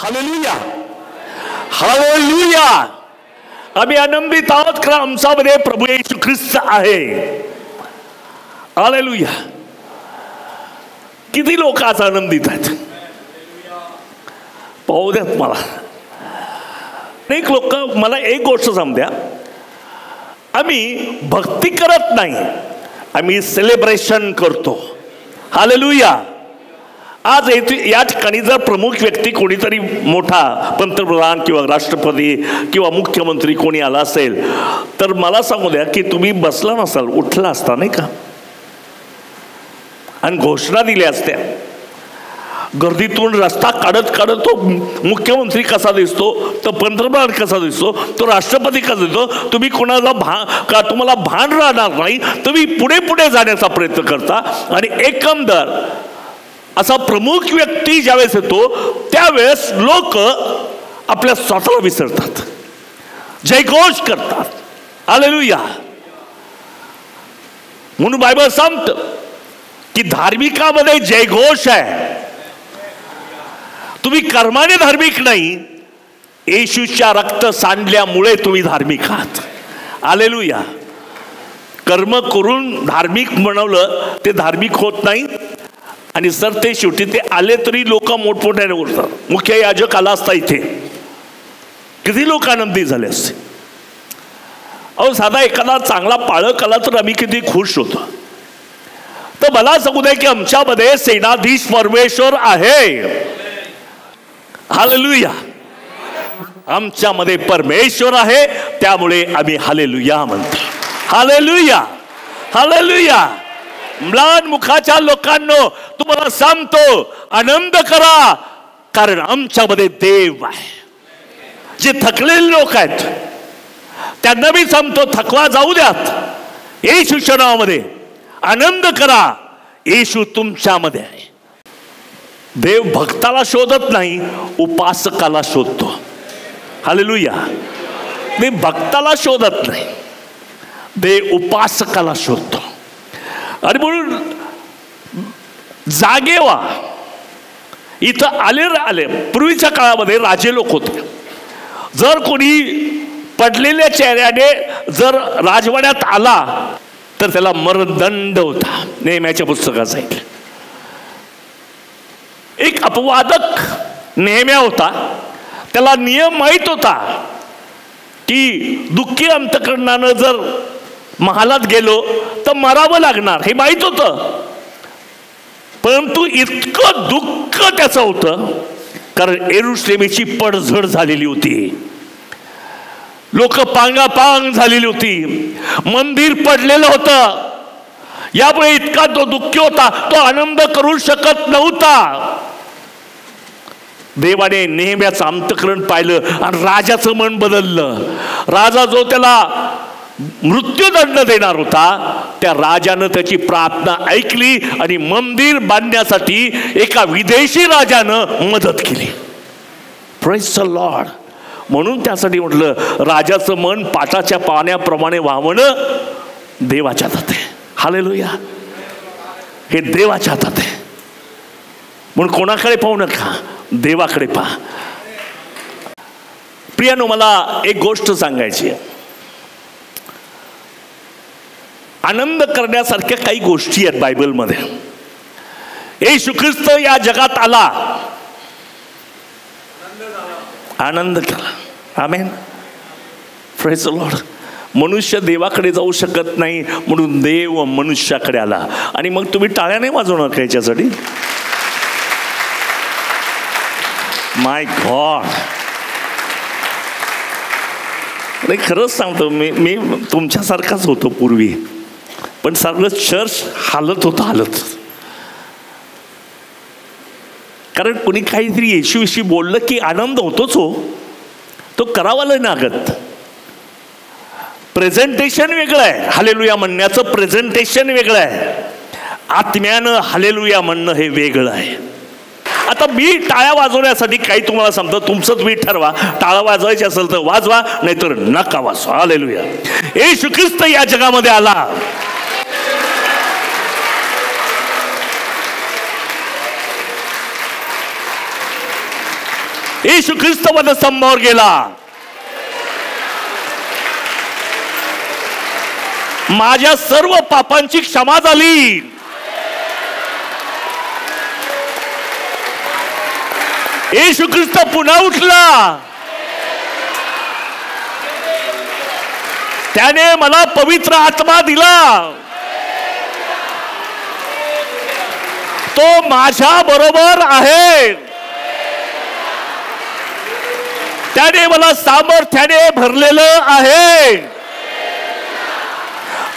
Hallelujah, hallelujah. आम्ही आनंदित आहोत कारण आमच्यामध्ये प्रभू येशू ख्रिस्त आहे. हालेलुया. किती लोक आज आनंदित आहेत पाहू द्यात मला. अनेक लोक मला एक गोष्ट समजा, आम्ही भक्ती करत नाही, आम्ही सेलिब्रेशन करतो. हालेलुया. आज या ठिकाणी जर प्रमुख व्यक्ती कोणीतरी मोठा पंतप्रधान किंवा राष्ट्रपती किंवा मुख्यमंत्री कोणी आला असेल तर मला सांगू द्या की तुम्ही बसला नसाल, उठला असता नाही का, आणि घोषणा दिल्या असत्या. गर्दीतून रस्ता काढत काढत तो मुख्यमंत्री कसा दिसतो, तो पंतप्रधान कसा दिसतो, तो राष्ट्रपती कसा दिसतो, तुम्ही कोणाला तुम्हाला भान राहणार नाही. तुम्ही पुढे पुढे जाण्याचा प्रयत्न करता आणि एकंदर असा प्रमुख व्यक्ती ज्यावेळेस येतो त्यावेळेस लोक आपल्या स्वतःला विसरतात, जयघोष करतात. हालेलुया. म्हणून बायबल सांगतं की धार्मिकामध्ये जयघोष आहे. तुम्ही कर्माने धार्मिक नाही, येशूच्या रक्त सांडल्यामुळे तुम्ही धार्मिक आहात. हालेलुया. कर्म करून धार्मिक बनवलं ते धार्मिक होत नाही. आणि सर ते शेवटी ते आले तरी लोक मोठमोठ्याने बोलतात. मुख्य याजक आला असता इथे, किती लोक आनंदी झाले असते. अहो साधा एखादा चांगला पाळक आला तर आम्ही किती खुश होतो. तर मला सांगू दे की आमच्यामध्ये सेनाधीश परमेश्वर आहे. हालेलुया. आमच्यामध्ये परमेश्वर आहे त्यामुळे आम्ही हालेलुया म्हणतो. Hallelujah, hallelujah. म्लान मुखाच्या लोकांनो तुम्हाला सांगतो आनंद करा कारण आमच्यामध्ये देव आहे. जे थकलेले लोक आहेत त्यांना मी सांगतो थकवा जाऊ द्यात. येशूच्या नावामध्ये आनंद करा, येशू तुमच्यामध्ये आहे. देव भक्ताला शोधत नाही, उपासकाला शोधतो. हालेलुया. मी भक्ताला शोधत नाही, देव उपासकाला शोधतो. आणि म्हणून जागे व्हा. इथं आले पूर्वीच्या काळामध्ये राजे लोक होते. जर कोणी पडलेल्या चेहऱ्याने जर राजवाड्यात आला तर त्याला मरणदंड होता. नेहम्याच्या पुस्तकाचा एक अपवादक नेहम्या होता. त्याला नियम माहित होता की दुःखी अंतकरणानं जर महालात गेलो तर मरावं लागणार, हे माहित होतं. परंतु इतकं दुःख त्याचं होतं कारण यरुशलेमेची पडझड झालेली होती. लोक पांगापांग झालेली होती, मंदिर पडलेलं होतं. यामुळे इतका तो दुःखी होता, तो आनंद करू शकत नव्हता. देवाने नेहम्याचं अंतःकरण पाहिलं आणि राजाचं मन बदललं. राजा जो त्याला मृत्यूदंड देणार होता त्या राजानं त्याची प्रार्थना ऐकली आणि मंदिर बांधण्यासाठी एका विदेशी राजानं मदत केली. Praise the Lord. म्हणून त्यासाठी म्हटलं राजाचं मन पाटाच्या पाण्याप्रमाणे वाहवणं देवाच्या हातात आहे. हालेलुया. हे देवाच्या हातात आहे. म्हणून कोणाकडे पाहू नका, देवाकडे पहा. प्रियानो, मला एक गोष्ट सांगायची आहे. आनंद करण्यासारख्या काही गोष्टी आहेत बायबलमध्ये. येशू ख्रिस्त या जगात आला, आनंद केला. आमेन. Praise the lord. मनुष्य देवाकडे जाऊ शकत नाही म्हणून देव मनुष्याकडे आला. आणि मग तुम्ही टाळ्या नाही वाजवणार का याच्यासाठी? माय गॉड. नाही, खरंच सांगतो मी तुमच्यासारखाच होतो पूर्वी, पण सगळं चर्च हालत होतं. कारण कोणी काहीतरी येशूविषयी बोललं की आनंद होतोच हो, तो करावाला लागत. प्रेझेंटेशन वेगळं आहे, हालेलुया म्हणण्याचं प्रेझेंटेशन वेगळं आहे. आत्म्यानं हालेलुया म्हणणं हे वेगळं आहे. आता मी टाळ्या वाजवण्यासाठी काही तुम्हाला सांगतो, तुमचं तुम्ही ठरवा. टाळा वाजवायची असेल तर वाजवा, नाहीतर नका वाजवा. हालेलुया. येशू ख्रिस्त या जगामध्ये आला. येशू ख्रिस्त वधस्तंभावर गेला, माझ्या सर्व पापांची क्षमा झाली. येशू ख्रिस्त पुन्हा उठला, त्याने मला पवित्र आत्मा दिला, तो माझ्या बरोबर आहे, त्याने मला सामर्थ्याने भरलेलं आहे,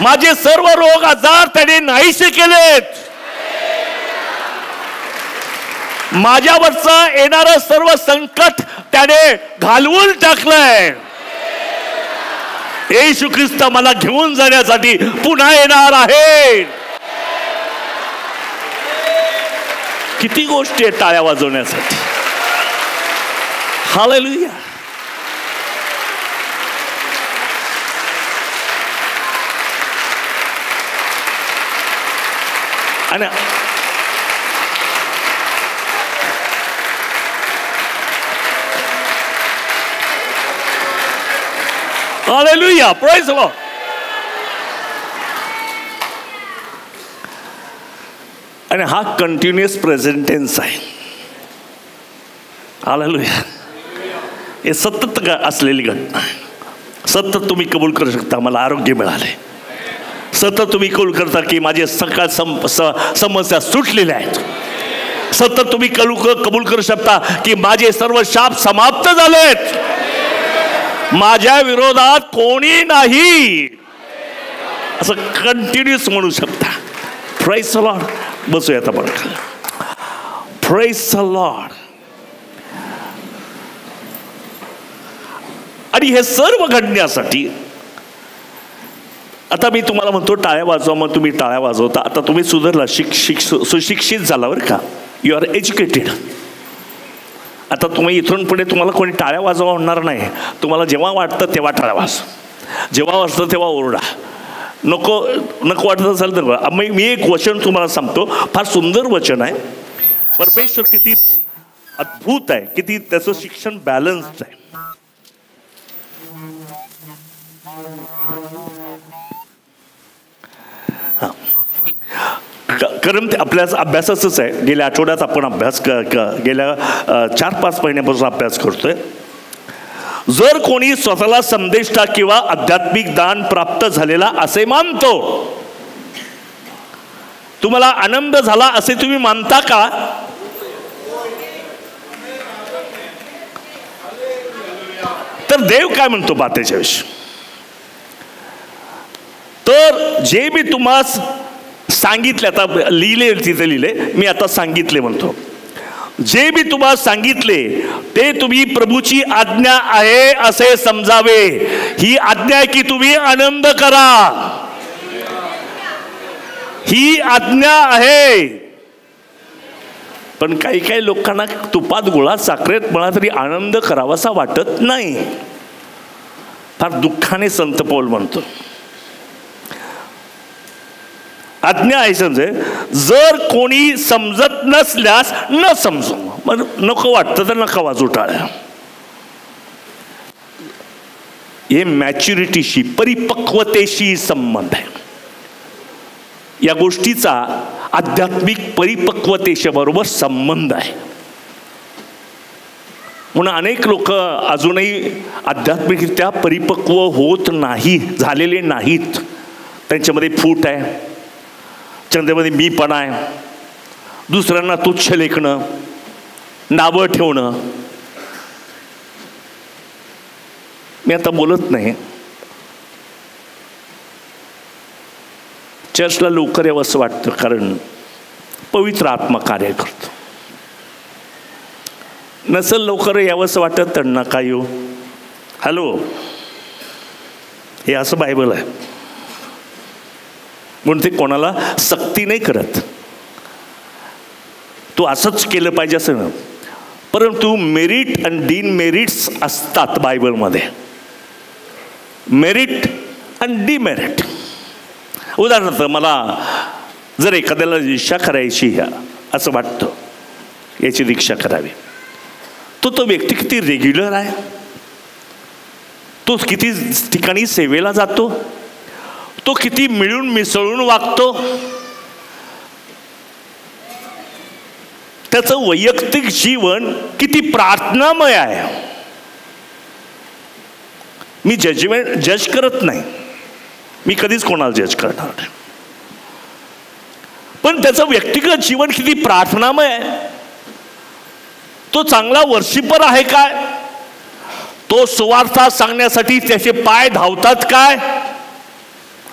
माझे सर्व रोग आजार त्याने नाहीसे केलेत, माझ्यावरचं येणारं सर्व संकट त्याने घालवून टाकलंय. येशू ख्रिस्त मला घेऊन जाण्यासाठी पुन्हा येणार आहे. किती गोष्टी आहेत टाळ्या वाजवण्यासाठी. हालेलुया. आणि हालेलुया, प्रेज द लॉर्ड. आणि हा कंटिन्युअस प्रेझेंट टेन्स आहे. हालेलुया. हे सतत असलेली घटना आहे. सतत तुम्ही कबूल करू शकता मला आरोग्य मिळाले, सतत तुम्ही कबूल करता की माझे सकाळ समस्या सुटलेल्या आहेत, सतत तुम्ही कबूल करू शकता की माझे सर्व शाप समाप्त झालेत, माझ्या विरोधात कोणी नाही, असं कंटिन्युअस म्हणू शकता. Praise the lord. बसूयात आपण. Praise the lord. आणि हे सर्व घडण्यासाठी आता मी तुम्हाला म्हणतो टाळ्या वाजवा, मग तुम्ही टाळ्या वाजवता. आता तुम्ही सुधारला, सुशिक्षित झाला बरं का, यू आर एज्युकेटेड. आता तुम्ही इथून पुढे तुम्हाला कोणी टाळ्या वाजवा म्हणणार नाही. तुम्हाला जेव्हा वाटतं तेव्हा टाळ्या वाज, जेव्हा वाटतं तेव्हा ओरडा. नको वाटत असेल तर मी एक वचन तुम्हाला सांगतो, फार सुंदर वचन आहे. परमेश्वर किती अद्भुत आहे, किती त्याचं शिक्षण बॅलन्स्ड आहे. कारण ते आपल्या अभ्यासाचंच आहे. गेल्या आठवड्यात आपण अभ्यास गेल्या 4-5 महिन्यापासून अभ्यास करतोय. जर कोणी स्वतःला संदेष्टा किंवा आध्यात्मिक दान प्राप्त झालेला असे मानतो, तुम्हाला आनंद झाला असे तुम्ही मानता का? तर देव काय म्हणतो पहा त्याच्याविषयी. तर जे मी तुम्हाला सांगितले, आता लिहिले तिथे लिहिले, मी आता सांगितले म्हणतो, जे मी तुम्हाला सांगितले ते तुम्ही प्रभूची आज्ञा आहे असे समजावे. ही आज्ञा आहे की तुम्ही आनंद करा, ही आज्ञा आहे. पण काही काही लोकांना तुपात गुळात साखरेत म्हणा तरी आनंद करावासा वाटत नाही. फार दुःखाने संत पौल म्हणतो आज्ञा आहे समजे, जर कोणी समजत नसल्यास न समजू. मग नको वाटतं तर नका वाजू टाळ्या. हे मॅच्युरिटीशी, परिपक्वतेशी संबंध आहे. या गोष्टीचा आध्यात्मिक परिपक्वतेच्या बरोबर संबंध आहे. म्हणून अनेक लोक अजूनही आध्यात्मिकरित्या परिपक्व होत नाही, झालेले नाहीत. त्यांच्यामध्ये फूट आहे, त्यांच्यामध्ये मीपणा आहे, दुसऱ्यांना तुच्छ लेखणं, नावं ठेवणं. मी आता बोलत नाही चर्चला लवकर यावं असं वाटतं, कारण पवित्र आत्मा कार्य करतो. नसेल लवकर यावं असं वाटत तर नका येऊ. हॅलो, हे असं बायबल आहे. म्हणून ते कोणाला सक्ती नाही करत, तू असंच केलं पाहिजे असं ना. परंतु मेरिट आणि डिमेरिट्स असतात बायबलमध्ये, मेरिट आणि डिमेरिट. उदाहरणार्थ मला जर एखाद्याला दीक्षा करायची असं वाटतं, याची दीक्षा करावी, तो व्यक्ती किती रेग्युलर आहे, तो किती ठिकाणी सेवेला जातो, तो किती मिळून मिसळून वागतो, त्याचं वैयक्तिक जीवन किती प्रार्थनामय आहे. मी जज करत नाही, मी कधीच कोणाला जज करणार नाही, पण त्याचं व्यक्तिगत जीवन किती प्रार्थनामय आहे. तो चांगला वर्शिपर आहे काय, तो सुवार्ता सांगण्यासाठी त्याचे पाय धावतात काय,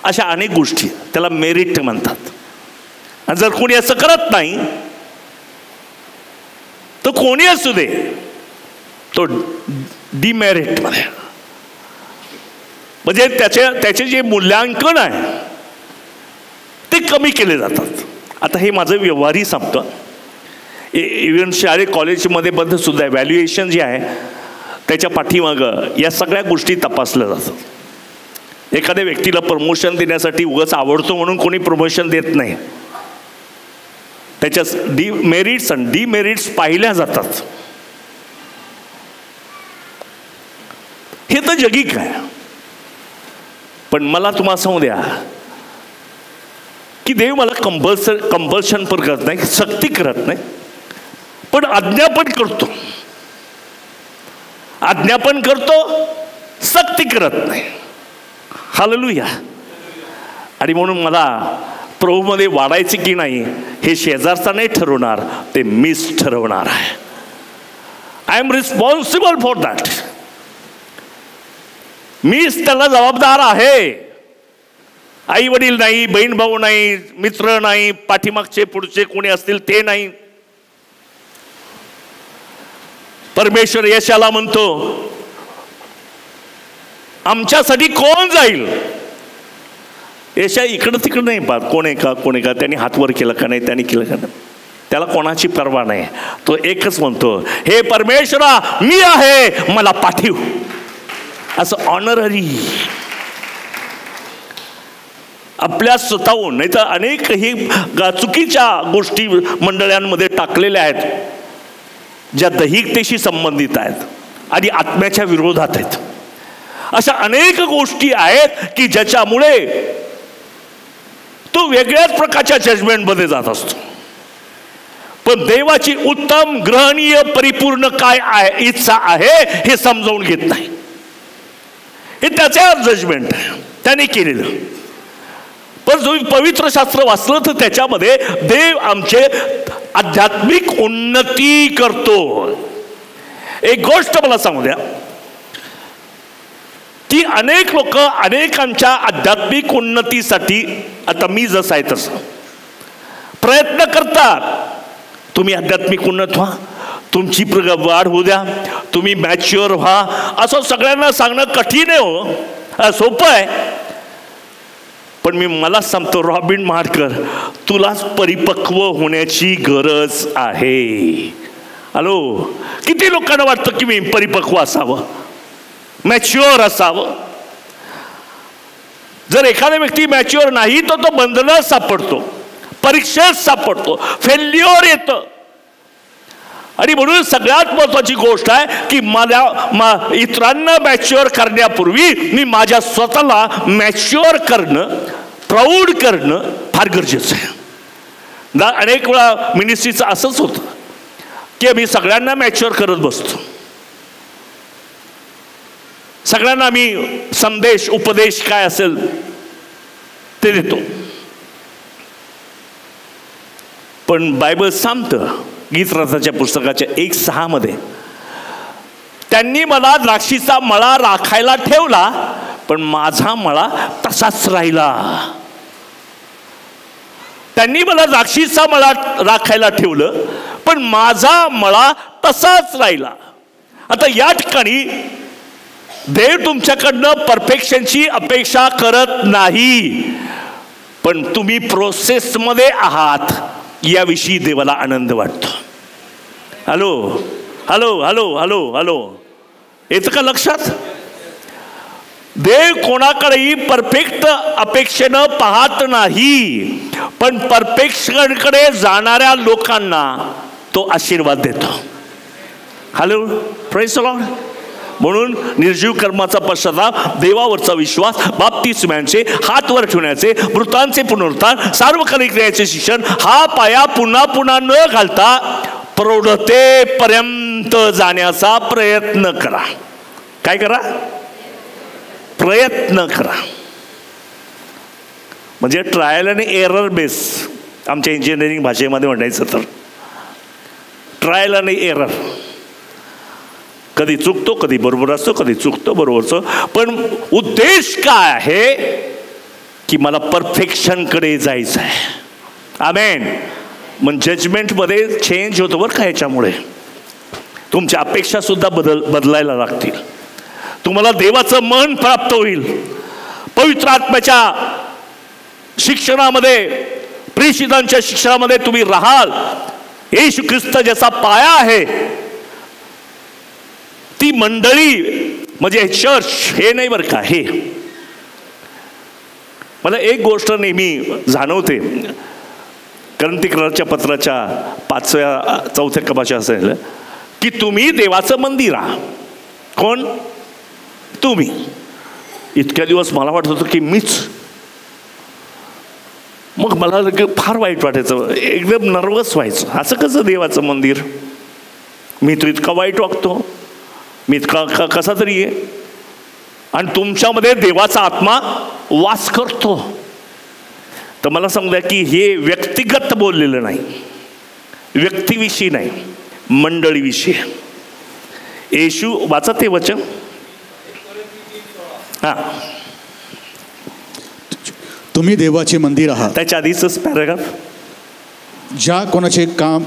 अशा अनेक गोष्टी त्याला मेरिट म्हणतात. आणि जर कोणी असं करत नाही तर कोणी असू दे तो डिमेरिट मध्ये, म्हणजे त्याचे जे मूल्यांकन आहे ते कमी केले जातात. आता हे माझं व्यवहारही सांगतो. इव्हन शाळे कॉलेजमध्ये बद्ध सुद्धा व्हॅल्युएशन जे आहे त्याच्या पाठीमागं या सगळ्या गोष्टी तपासल्या जातात. एखाद्या व्यक्तीला प्रमोशन देण्यासाठी उगाच आवडतो म्हणून कोणी प्रमोशन देत नाही. त्याच्या मेरिट्स आणि डिमेरिट्स पाहिल्या जातात. हे तर जगिक आहे. पण मला तुम्हाला सांगू द्या की देव मला कंपल्शन पण करत नाही, सक्ती करत नाही, पण आज्ञापन करतो. आज्ञापन करतो, सक्ती करत नाही. हालेलुया. आणि म्हणून मला प्रभूमध्ये वाढायचे की नाही हे शेजारचा नाही ठरवणार, ते मीच ठरवणार आहे. I am responsible for that. मीच त्याला जबाबदार आहे. आई वडील नाही, बहीण भाऊ नाही, मित्र नाही, पाठीमागचे पुढचे कोणी असतील ते नाही. परमेश्वर यशाला म्हणतो, आमच्यासाठी कोण जाईल. यशा इकडं तिकडं नाही पाहत, कोण आहे का, त्यांनी हात वर केलं का नाही, त्यांनी केलं का नाही, त्याला कोणाची पर्वा नाही. तो एकच म्हणतो, हे परमेश्वरा मी आहे, मला पाठीव. असं ऑनररी आपल्या स्वतःहून. नाही तर अनेक ही चुकीच्या गोष्टी मंडळांमध्ये टाकलेल्या आहेत ज्या दैहिकतेशी संबंधित आहेत आणि आत्म्याच्या विरोधात आहेत. अशा अनेक गोष्टी आहेत की ज्याच्यामुळे तो वेगळ्याच प्रकारच्या जजमेंटमध्ये जात असतो. पण देवाची उत्तम, ग्रहणीय, परिपूर्ण काय आहे, इच्छा आहे हे समजावून घेत नाही. हे त्याच्यावर जजमेंट आहे, त्याने केलेलं. पण जो पवित्र शास्त्र वाचलं तर त्याच्यामध्ये देव आमचे आध्यात्मिक उन्नती करतो. एक गोष्ट मला सांगू द्या की अनेक लोक अनेकांच्या आध्यात्मिक उन्नतीसाठी, आता मी जसं आहे तसं प्रयत्न करतात. तुम्ही आध्यात्मिक उन्नत व्हा, तुमची वाढ होऊ द्या, तुम्ही मॅच्युअर व्हा, असं सगळ्यांना सांगणं कठीण आहे हो, सोपं आहे. पण मी मला सांगतो रॉबिन महाडकर, तुलाच परिपक्व होण्याची गरज आहे. हॅलो, किती लोकांना वाटतं की मी परिपक्व असावं, मॅच्युअर असावं. जर एखादा व्यक्ती मॅच्युअर नाही तर तो बंधनात सापडतो, परीक्षेत सापडतो, फेल्युअर येतं. आणि म्हणून सगळ्यात महत्वाची गोष्ट आहे की मला इतरांना मॅच्युअर करण्यापूर्वी मी माझ्या स्वतःला मॅच्युअर करणं, प्राऊड करणं फार गरजेचं आहे. अनेक वेळा मिनिस्ट्रीचं असंच होतं की आम्ही सगळ्यांना मॅच्युअर करत बसतो, सगळ्यांना आम्ही संदेश, उपदेश काय असेल ते देतो. पण बायबल सांगतं गीतरथाच्या पुस्तकाच्या 1:6 मध्ये, त्यांनी मला द्राक्षीचा मळा राखायला ठेवला पण माझा मळा तसाच राहिला. त्यांनी मला द्राक्षीचा मळा राखायला ठेवलं पण माझा मळा तसाच राहिला. आता या ठिकाणी देव तुमच्याकडनं परफेक्शनची अपेक्षा करत नाही, पण तुम्ही प्रोसेसमध्ये आहात याविषयी देवाला आनंद वाटतो. Hello hello hello hello hello, येतं का लक्षात? देव कोणाकडेही परफेक्ट अपेक्षेनं पाहत नाही, पण परफेक्शनकडे जाणाऱ्या लोकांना तो आशीर्वाद देतो. Hello, praise the Lord. म्हणून निर्जीव कर्माचा पश्चाताप, देवावरचा विश्वास, बाप्तिस्म्यांचे, हात वर ठेवण्याचे, मृतांचे पुनरुत्थान, सार्वकालिक क्रियाचे शिक्षण, हा पाया पुन्हा पुन्हा न घालता प्रौढतेपर्यंत जाण्याचा प्रयत्न करा. काय करा? प्रयत्न करा. म्हणजे ट्रायल आणि एरर बेस, आमच्या इंजिनिअरिंग भाषेमध्ये म्हणायचं तर ट्रायल आणि एरर. कधी चुकतो, कधी बरोबर असतो, कधी चुकतो, बरोबर असतो. पण उद्देश काय आहे की मला परफेक्शनकडे जायचं आहे. आमेन. मग जजमेंटमध्ये चेंज होतो बरं का. ह्याच्यामुळे तुमच्या अपेक्षा सुद्धा बदलायला लागतील. तुम्हाला देवाचं मन प्राप्त होईल. पवित्र आत्म्याच्या शिक्षणामध्ये, प्रेषितांच्या शिक्षणामध्ये तुम्ही राहाल. येशू ख्रिस्त ज्याचा पाया आहे, ती मंडळी म्हणजे चर्च हे नाही बरं का. हे मला एक गोष्ट नेहमी जाणवते, ग्रंथिकारच्या पत्राच्या 4व्या कमाच्या असेल की तुम्ही देवाचं मंदिर आहात. कोण? तुम्ही. इतक्या दिवस मला वाटत होतं की मीच. मग मला फार वाईट वाटायचं, एकदम नर्वस व्हायचं. असं कसं देवाचं मंदिर? मी तर इतका वाईट वागतो, मी इतका कसा तरी आहे, आणि तुमच्यामध्ये देवाचा आत्मा वास करतो. तर मला समजा की हे व्यक्तिगत बोललेलं नाही, व्यक्तीविषयी नाही, मंडळीविषयी. येशू, वाचा ते वचन. हां, तुम्ही देवाचे मंदिर आहात. त्याच्या आधीच पॅराग्राफ. ज्या कोणाचे काम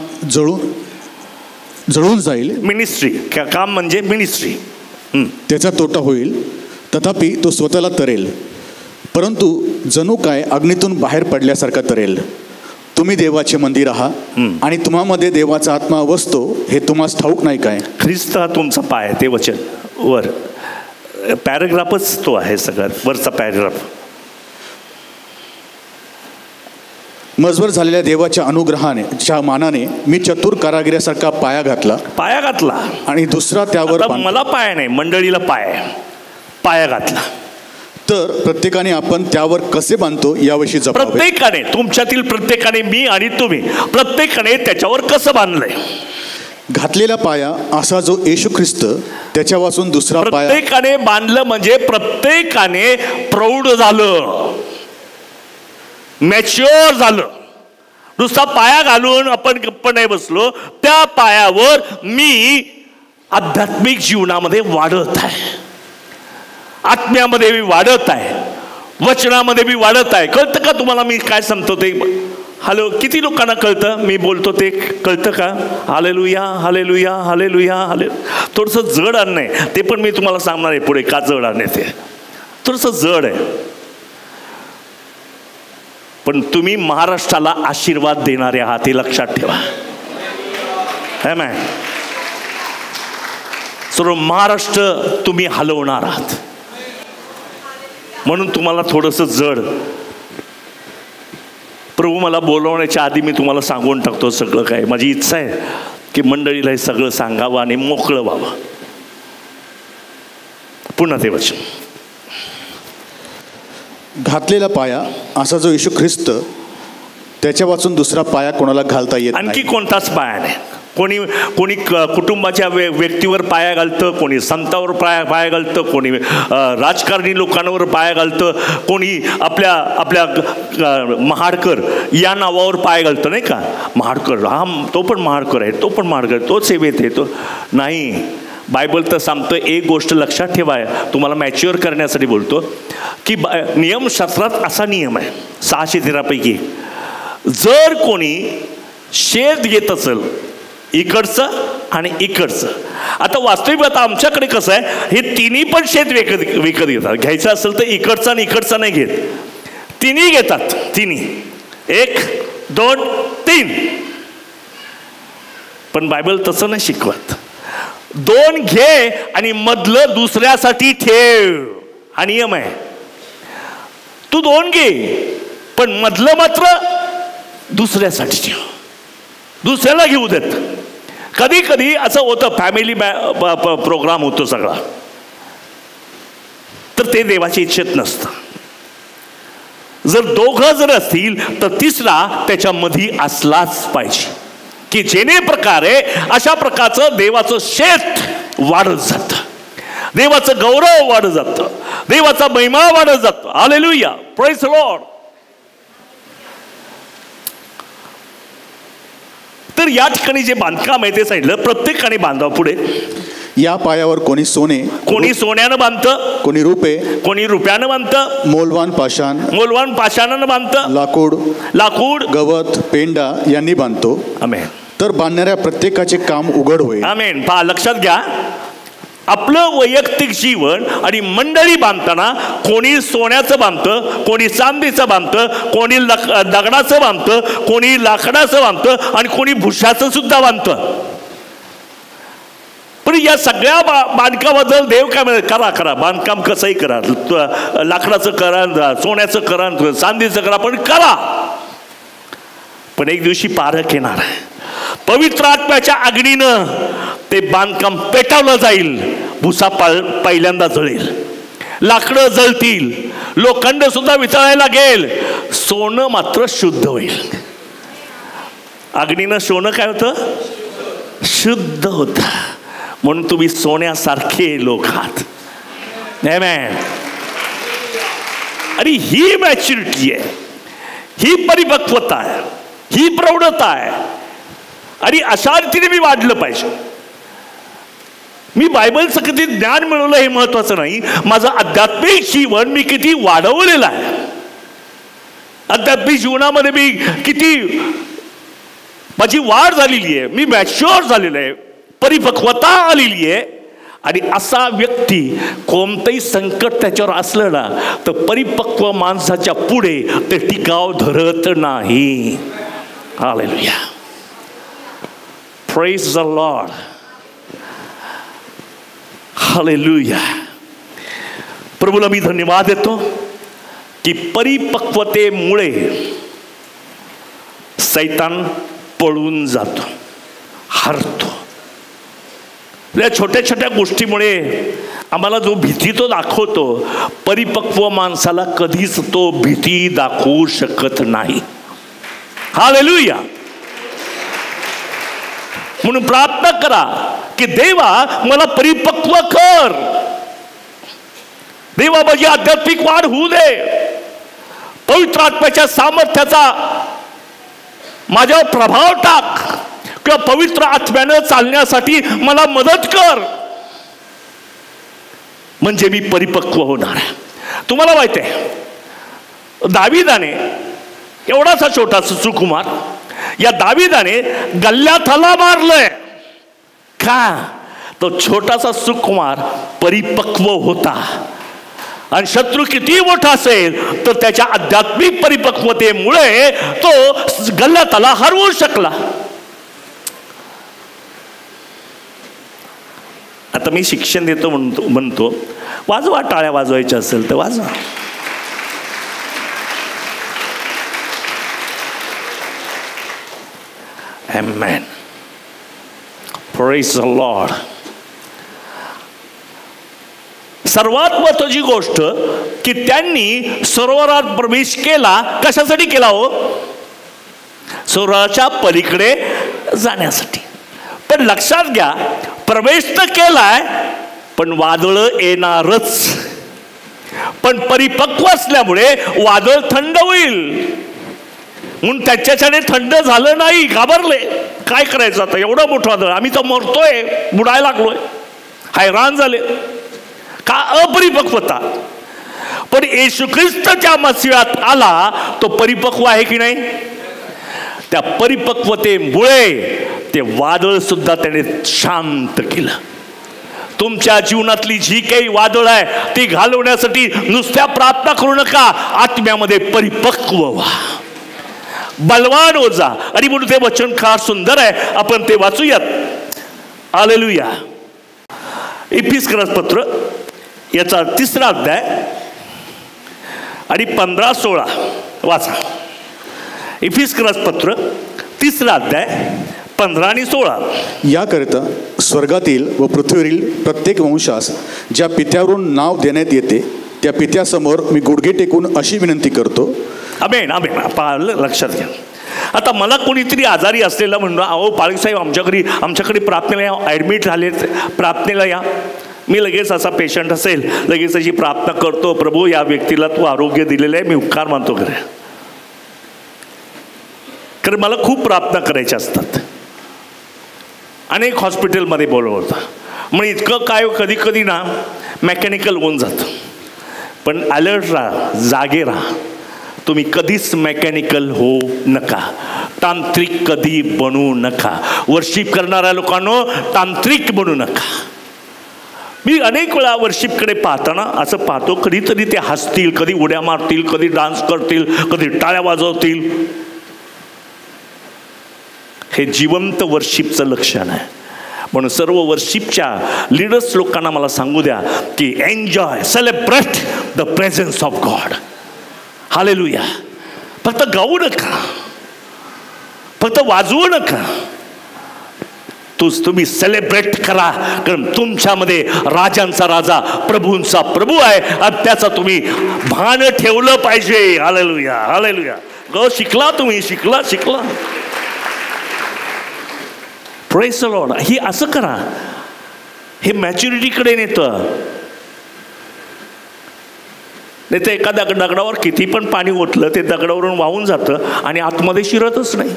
जळून जाईल, मिनिस्ट्री, काम म्हणजे मिनिस्ट्री, त्याचा तोटा होईल, तथापि तो स्वतःला तरेल, परंतु जणू काय अग्नीतून बाहेर पडल्यासारखा तरेल. तुम्ही देवाचे मंदिर आहात आणि तुम्हामध्ये देवाचा आत्मा वसतो, हे तुम्हाला ठाऊक नाही काय? ख्रिस्त हा तुमचा पाय. ते वचन वर पॅराग्राफच तो आहे, सगळ्यात वरचा पॅराग्राफ. मजवर झालेल्या देवाच्या अनुग्रहाने मानाने मी चतुर कारागिरासारखा पाया घातला आणि दुसरा त्यावर. मला पाया नाही, मंडळीला पाया घातला. तर प्रत्येकाने आपण त्यावर कसे बांधतो याविषयी जपावे. प्रत्येकाने, तुमच्यातील प्रत्येकाने, मी आणि तुम्ही, प्रत्येकाने त्याच्यावर कसं बांधलंय. घातलेला पाया असा जो येशू ख्रिस्त, त्याच्या वाचून दुसरा पाया. प्रत्येकाने बांधलं म्हणजे प्रत्येकाने प्रौढ झालं, मॅच्युअर झालं. नुसता पाया घालून आपण गप्प नाही बसलो. त्या पायावर मी आध्यात्मिक जीवनामध्ये वाढत आहे, आत्म्यामध्ये मी वाढत आहे, वचनामध्ये मी वाढत आहे. कळतं का तुम्हाला मी काय सांगतो ते? हॅलो, किती लोकांना कळतं मी बोलतो ते? कळतं का? हालेलुया, हालेलुया, हालेलुया, थोडंसं जड आणणं आहे ते, पण मी तुम्हाला सांगणार आहे पुढे का जड आणणे. ते थोडंसं जड आहे, पण तुम्ही महाराष्ट्राला आशीर्वाद देणारे आहात, हे लक्षात ठेवा. है ना? सर्व महाराष्ट्र तुम्ही हलवणार आहात, म्हणून तुम्हाला थोडंसं जड. प्रभू मला बोलवण्याच्या आधी मी तुम्हाला सांगून टाकतो सगळं काय. माझी इच्छा आहे की मंडळीला हे सगळं सांगावं आणि मोकळं व्हावं. पुन्हा ते वचन. घातलेला पाया असा जो येशू ख्रिस्त, त्याच्या वाचून दुसरा पाया कोणाला घालता येत नाही. आणखी कोणताच पाया नाही. कोणी कुटुंबाच्या व्यक्तीवर पाया घालतं, कोणी संतावर पाया घालतं, कोणी राजकारणी लोकांवर पाया घालतं, कोणी आपल्या महाडकर या नावावर पाया घालतं, नाही का? महाडकर, हा तो पण महाडकर आहे, तो पण महाडकर, तो सेवेत येतो. नाही, बायबल तर सांगतं. एक गोष्ट लक्षात ठेवाय, तुम्हाला मॅच्युअर करण्यासाठी बोलतो की नियमशास्त्रात असा नियम आहे 613 पैकी, जर कोणी शेत घेत असेल इकडचं आणि इकडचं. आता वास्तविक आता आमच्याकडे कसं आहे, हे तिन्ही पण शेत विकत घेतात. घ्यायचं असेल तर इकडचं आणि इकडचं नाही घेत, तिन्ही घेतात. तिन्ही, 1, 2, 3. पण बायबल तसं नाही शिकवत. 2 घे आणि मधलं दुसऱ्यासाठी ठेव, हा नियम आहे. तू 2 घे पण मधलं मात्र दुसऱ्यासाठी ठेव, दुसऱ्याला घेऊ देत. कधी कधी असं होतं, फॅमिली प्रोग्राम होतो सगळा, तर ते देवाची इच्छेत नसतं. जर दोघं जर असतील तर तिसरा त्याच्यामध्ये असलाच पाहिजे, की जेणे प्रकारे अशा प्रकारचं देवाचं शेत वाढत जातं, देवाचं गौरव वाढत जातं, देवाचा महिमा वाढत जातो. Hallelujah, praise the Lord. तर या ठिकाणी जे बांधकाम आहे ते सांगितलं, प्रत्येकाने बांधावं. पुढे, या पायावर कोणी सोने, कोणी सोन्यानं बांधतं, कोणी रुपे, कोणी रुपयानं बांधतं, मोलवान पाषाणानं बांधतं, लाकूड, गवत, पेंडा यांनी बांधतो. आमेन. तर बांधणाऱ्या प्रत्येकाचे काम उघड होईल. आमेन. पहा, लक्षात घ्या, आपलं वैयक्तिक जीवन आणि मंडळी बांधताना कोणी सोन्याचं बांधतं, कोणी चांदीचं बांधतं, कोणी दगडाचं बांधतं, कोणी लाकडाचं बांधतं आणि कोणी भुशाचं सुद्धा बांधतं. पण या सगळ्या बांधकामाबद्दल देव काय म्हणत, करा बांधकाम कसंही करा, लाकडाचं करा, सोन्याचं करा, चांदीचं करा, पण करा. पण एक दिवशी पारख येणार आहे, पवित्र आत्म्याच्या अग्नीनं ते बांधकाम पेटवलं जाईल. भुसा पहिल्यांदा जळेल, लाकडं जळतील, लोखंड सुद्धा वितळायला लागेल, सोनं मात्र शुद्ध होईल. अग्नीनं सोनं काय होतं? शुद्ध होतं. म्हणून तुम्ही सोन्यासारखे लोक आहात. आमेन. आणि ही मॅच्युरिटी आहे, ही परिपक्वता आहे, ही प्रौढता आहे. आणि अशा रीतीने मी वाढलं पाहिजे. मी बायबलचं किती ज्ञान मिळवलं हे महत्वाचं नाही, माझं आध्यात्मिक जीवन मी किती वाढवलेलं आहे, आध्यात्मिक जीवनामध्ये मी किती माझी वाढ झालेली आहे, मी मॅच्युअर झालेलं आहे, परिपक्वता आलेली आहे. आणि असा व्यक्ती कोणतंही संकट त्याच्यावर असलं ना तर परिपक्व माणसाच्या पुढे ते टिकाव धरत नाही. Hallelujah, praise the lord. Hallelujah. प्रभूला मी धन्यवाद देतो की परिपक्वतेमुळे सैतान पळून जातो, हरतो. या छोट्या छोट्या गोष्टीमुळे आम्हाला जो भीती तो दाखवतो, परिपक्व माणसाला कधीच तो भीती दाखवू शकत नाही. हालेलुया. म्हणून प्रार्थना करा की देवा मला परिपक्व कर, देवा माझी आध्यात्मिक वाढ होऊ दे, पवित्र आत्म्याच्या सामर्थ्याचा माझ्यावर प्रभाव टाक, किंवा पवित्र आत्म्यानं चालण्यासाठी मला मदत कर, म्हणजे मी परिपक्व होणार. तुम्हाला माहिती आहे, दाविदाने एवढासा छोटासा सुकुमार, या दाविदाने गल्ल्याथाला मारलंय का? तो छोटासा सुकुमार परिपक्व होता. आणि शत्रू किती मोठा असेल तर त्याच्या आध्यात्मिक परिपक्वतेमुळे तो गल्ल्याथाला हरवू शकला. आता मी शिक्षण देतो म्हणतो वाजवा, टाळ्या वाजवायच्या असेल तर वाजवा. Amen. Praise the Lord. सर्वात महत्वाची गोष्ट की त्यांनी सरोवरात प्रवेश केला. कशासाठी केला हो? सरोवराच्या पलीकडे जाण्यासाठी. पण लक्षात घ्या, प्रवेश तर केलाय पण वादळ येणारच. पण परिपक्व असल्यामुळे वादळ थंड होईल म्हणून त्याच्याने थंड झालं नाही, घाबरले. काय करायचं आता, एवढं मोठं वादळ, आम्ही तर मरतोय, बुडायला लागलोय, हैराण झाले. का? अपरिपक्वता. पण येशू ख्रिस्त ज्या मसिहात आला तो परिपक्व आहे की नाही? त्या परिपक्वतेमुळे ते वादळ सुद्धा त्याने शांत केलं. तुमच्या जीवनातली जी काही वादळ आहे ती घालवण्यासाठी नुसत्या प्रार्थना करू नका, आत्म्यामध्ये परिपक्व व्हा, बलवान हो जा. आणि म्हणून ते वचन फार सुंदर आहे, आपण ते वाचूयात. हालेलुया. इफिसकरास पत्र याचा 3रा अध्याय आणि 15-16 वाचा. इफिसकरास पत्र 3रा अध्याय 15 आणि 16. याकरिता स्वर्गातील व पृथ्वीवरील प्रत्येक वंशास ज्या पित्यावरून नाव देण्यात येते त्या पित्यासमोर मी गुडघे टेकून अशी विनंती करतो. आमेन आमेन. पाहिलं, लक्षात घ्या. आता मला कोणीतरी आजारी असलेला म्हणून अहो पाळीसाहेब आमच्याकडे प्रार्थनेला या, ॲडमिट झालेत, प्रार्थनेला या. मी लगेच असा पेशंट असेल लगेच अशी प्रार्थना करतो, प्रभू या व्यक्तीला तू आरोग्य दिलेलं आहे, मी उपकार मानतो खरं. कारण मला खूप प्रार्थना करायच्या असतात. अनेक हॉस्पिटलमध्ये बोलवतं म्हणजे इतकं काय कधी कधी ना मेकॅनिकल होऊन जातं. पण अलर्ट राहा, जागे राहा. तुम्ही कधीच मेकॅनिकल होऊ नका, तांत्रिक कधी बनू नका. वर्शिप करणाऱ्या लोकांनो तांत्रिक बनू नका. मी अनेक वेळा वर्शिपकडे पाहताना असं पाहतो, कधीतरी ते हसतील, कधी उड्या मारतील, कधी डान्स करतील, कधी टाळ्या वाजवतील. हे जिवंत वर्शिपचं लक्षण आहे. म्हणून सर्व वर्शिपच्या लीडर्स लोकांना मला सांगू द्या की enjoy, celebrate the presence of God. Hallelujah. फक्त गाऊ नका, फक्त वाजवू नका, तुम्ही सेलिब्रेट करा. कारण तुमच्यामध्ये राजांचा राजा, प्रभूंचा प्रभू आहे आणि त्याचा तुम्ही भान ठेवलं पाहिजे. Hallelujah hallelujah. शिकला तुम्ही, शिकला. Praise the Lord. ही असं करा, हे मॅच्युरिटीकडे नेतं. नाही तर एका दगडावर किती पण पाणी ओतलं ते दगडावरून वाहून जातं आणि आतमध्ये शिरतच नाही.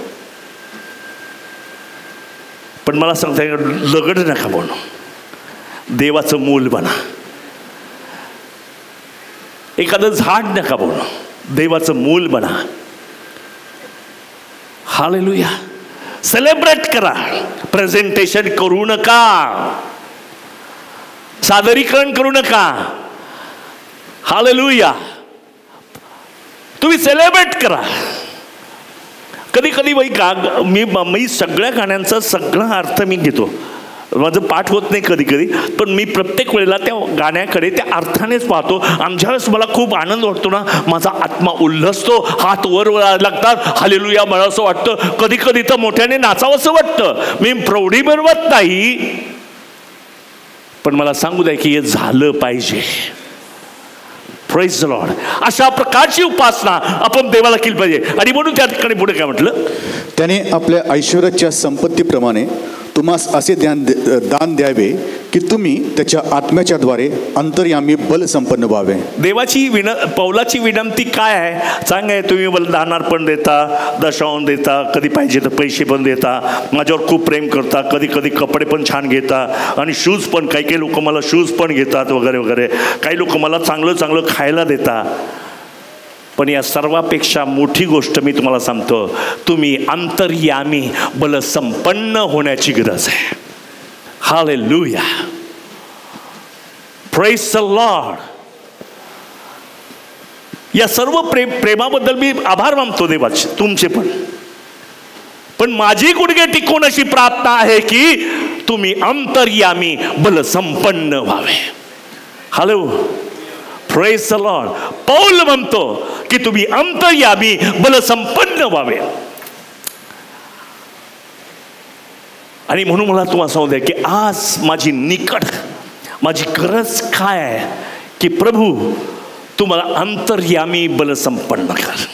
पण मला सांगता दगड नका बनू, देवाचं मूल बना. एखादं झाड नका बनू, देवाचं मूल बना. हालेलुया. सेलिब्रेट करा, प्रेझेंटेशन करू नका, सादरीकरण करू नका. हालेलुया. तुम्ही सेलिब्रेट करा. कधी कधी मी सगळ्या गाण्यांचा सगळा अर्थ मी घेतो. माझं पाठ होत नाही कधी कधी, पण मी प्रत्येक वेळेला त्या गाण्याकडे त्या अर्थानेच पाहतो. आणि ज्यावेळेस मला खूप आनंद वाटतो ना, माझा आत्मा उल्हसतो, हात वर लागतात. हालेलुया. मला असं वाटतं कधी कधी तर मोठ्याने नाचावं असं वाटतं. मी प्रौढी मिळवत नाही, पण मला सांगू द्या की हे झालं पाहिजे. Praise the Lord. अशा प्रकारची उपासना आपण देवाला केली पाहिजे. आणि म्हणून त्या ठिकाणी पुढे काय म्हटलं, त्याने आपल्या ऐश्वर्याच्या संपत्तीप्रमाणे तुम्हास असे दान द्यावे की तुम्ही त्याच्या आत्म्याच्या द्वारे अंतर्यामी बल संपन्न व्हावे. देवाची पौलाची विनंती काय आहे सांगाय, तुम्ही मला दानार पण देता, दशांश देता, कधी पाहिजे तर पैसे पण देता, माझ्यावर खूप प्रेम करता, कधी कधी कपडे पण छान घेता आणि शूज पण, काही लोक मला शूज पण घेतात वगैरे वगैरे, काही लोक मला चांगलं चांगलं खायला देता. पण या सर्वापेक्षा मोठी गोष्ट मी तुम्हाला सांगतो, तुम्ही अंतर्यामी बलसंपन्न होण्याची गरज आहे. हालेलुया. Praise the Lord. या सर्व प्रेमाबद्दल मी आभार मानतो देवाचे, तुमचे पण माझी गुडघे टिकून अशी प्रार्थना आहे की तुम्ही अंतर्यामी बलसंपन्न व्हावे. Hello. Praise the Lord. Paul म्हणतो की तुम्ही अंतर्यामी बलसंपन्न व्हावे. आणि म्हणून मला तुम्हाला सांगू द्या की आज माझी गरज काय आहे की प्रभू तुम्हाला अंतर्यामी बलसंपन्न कर.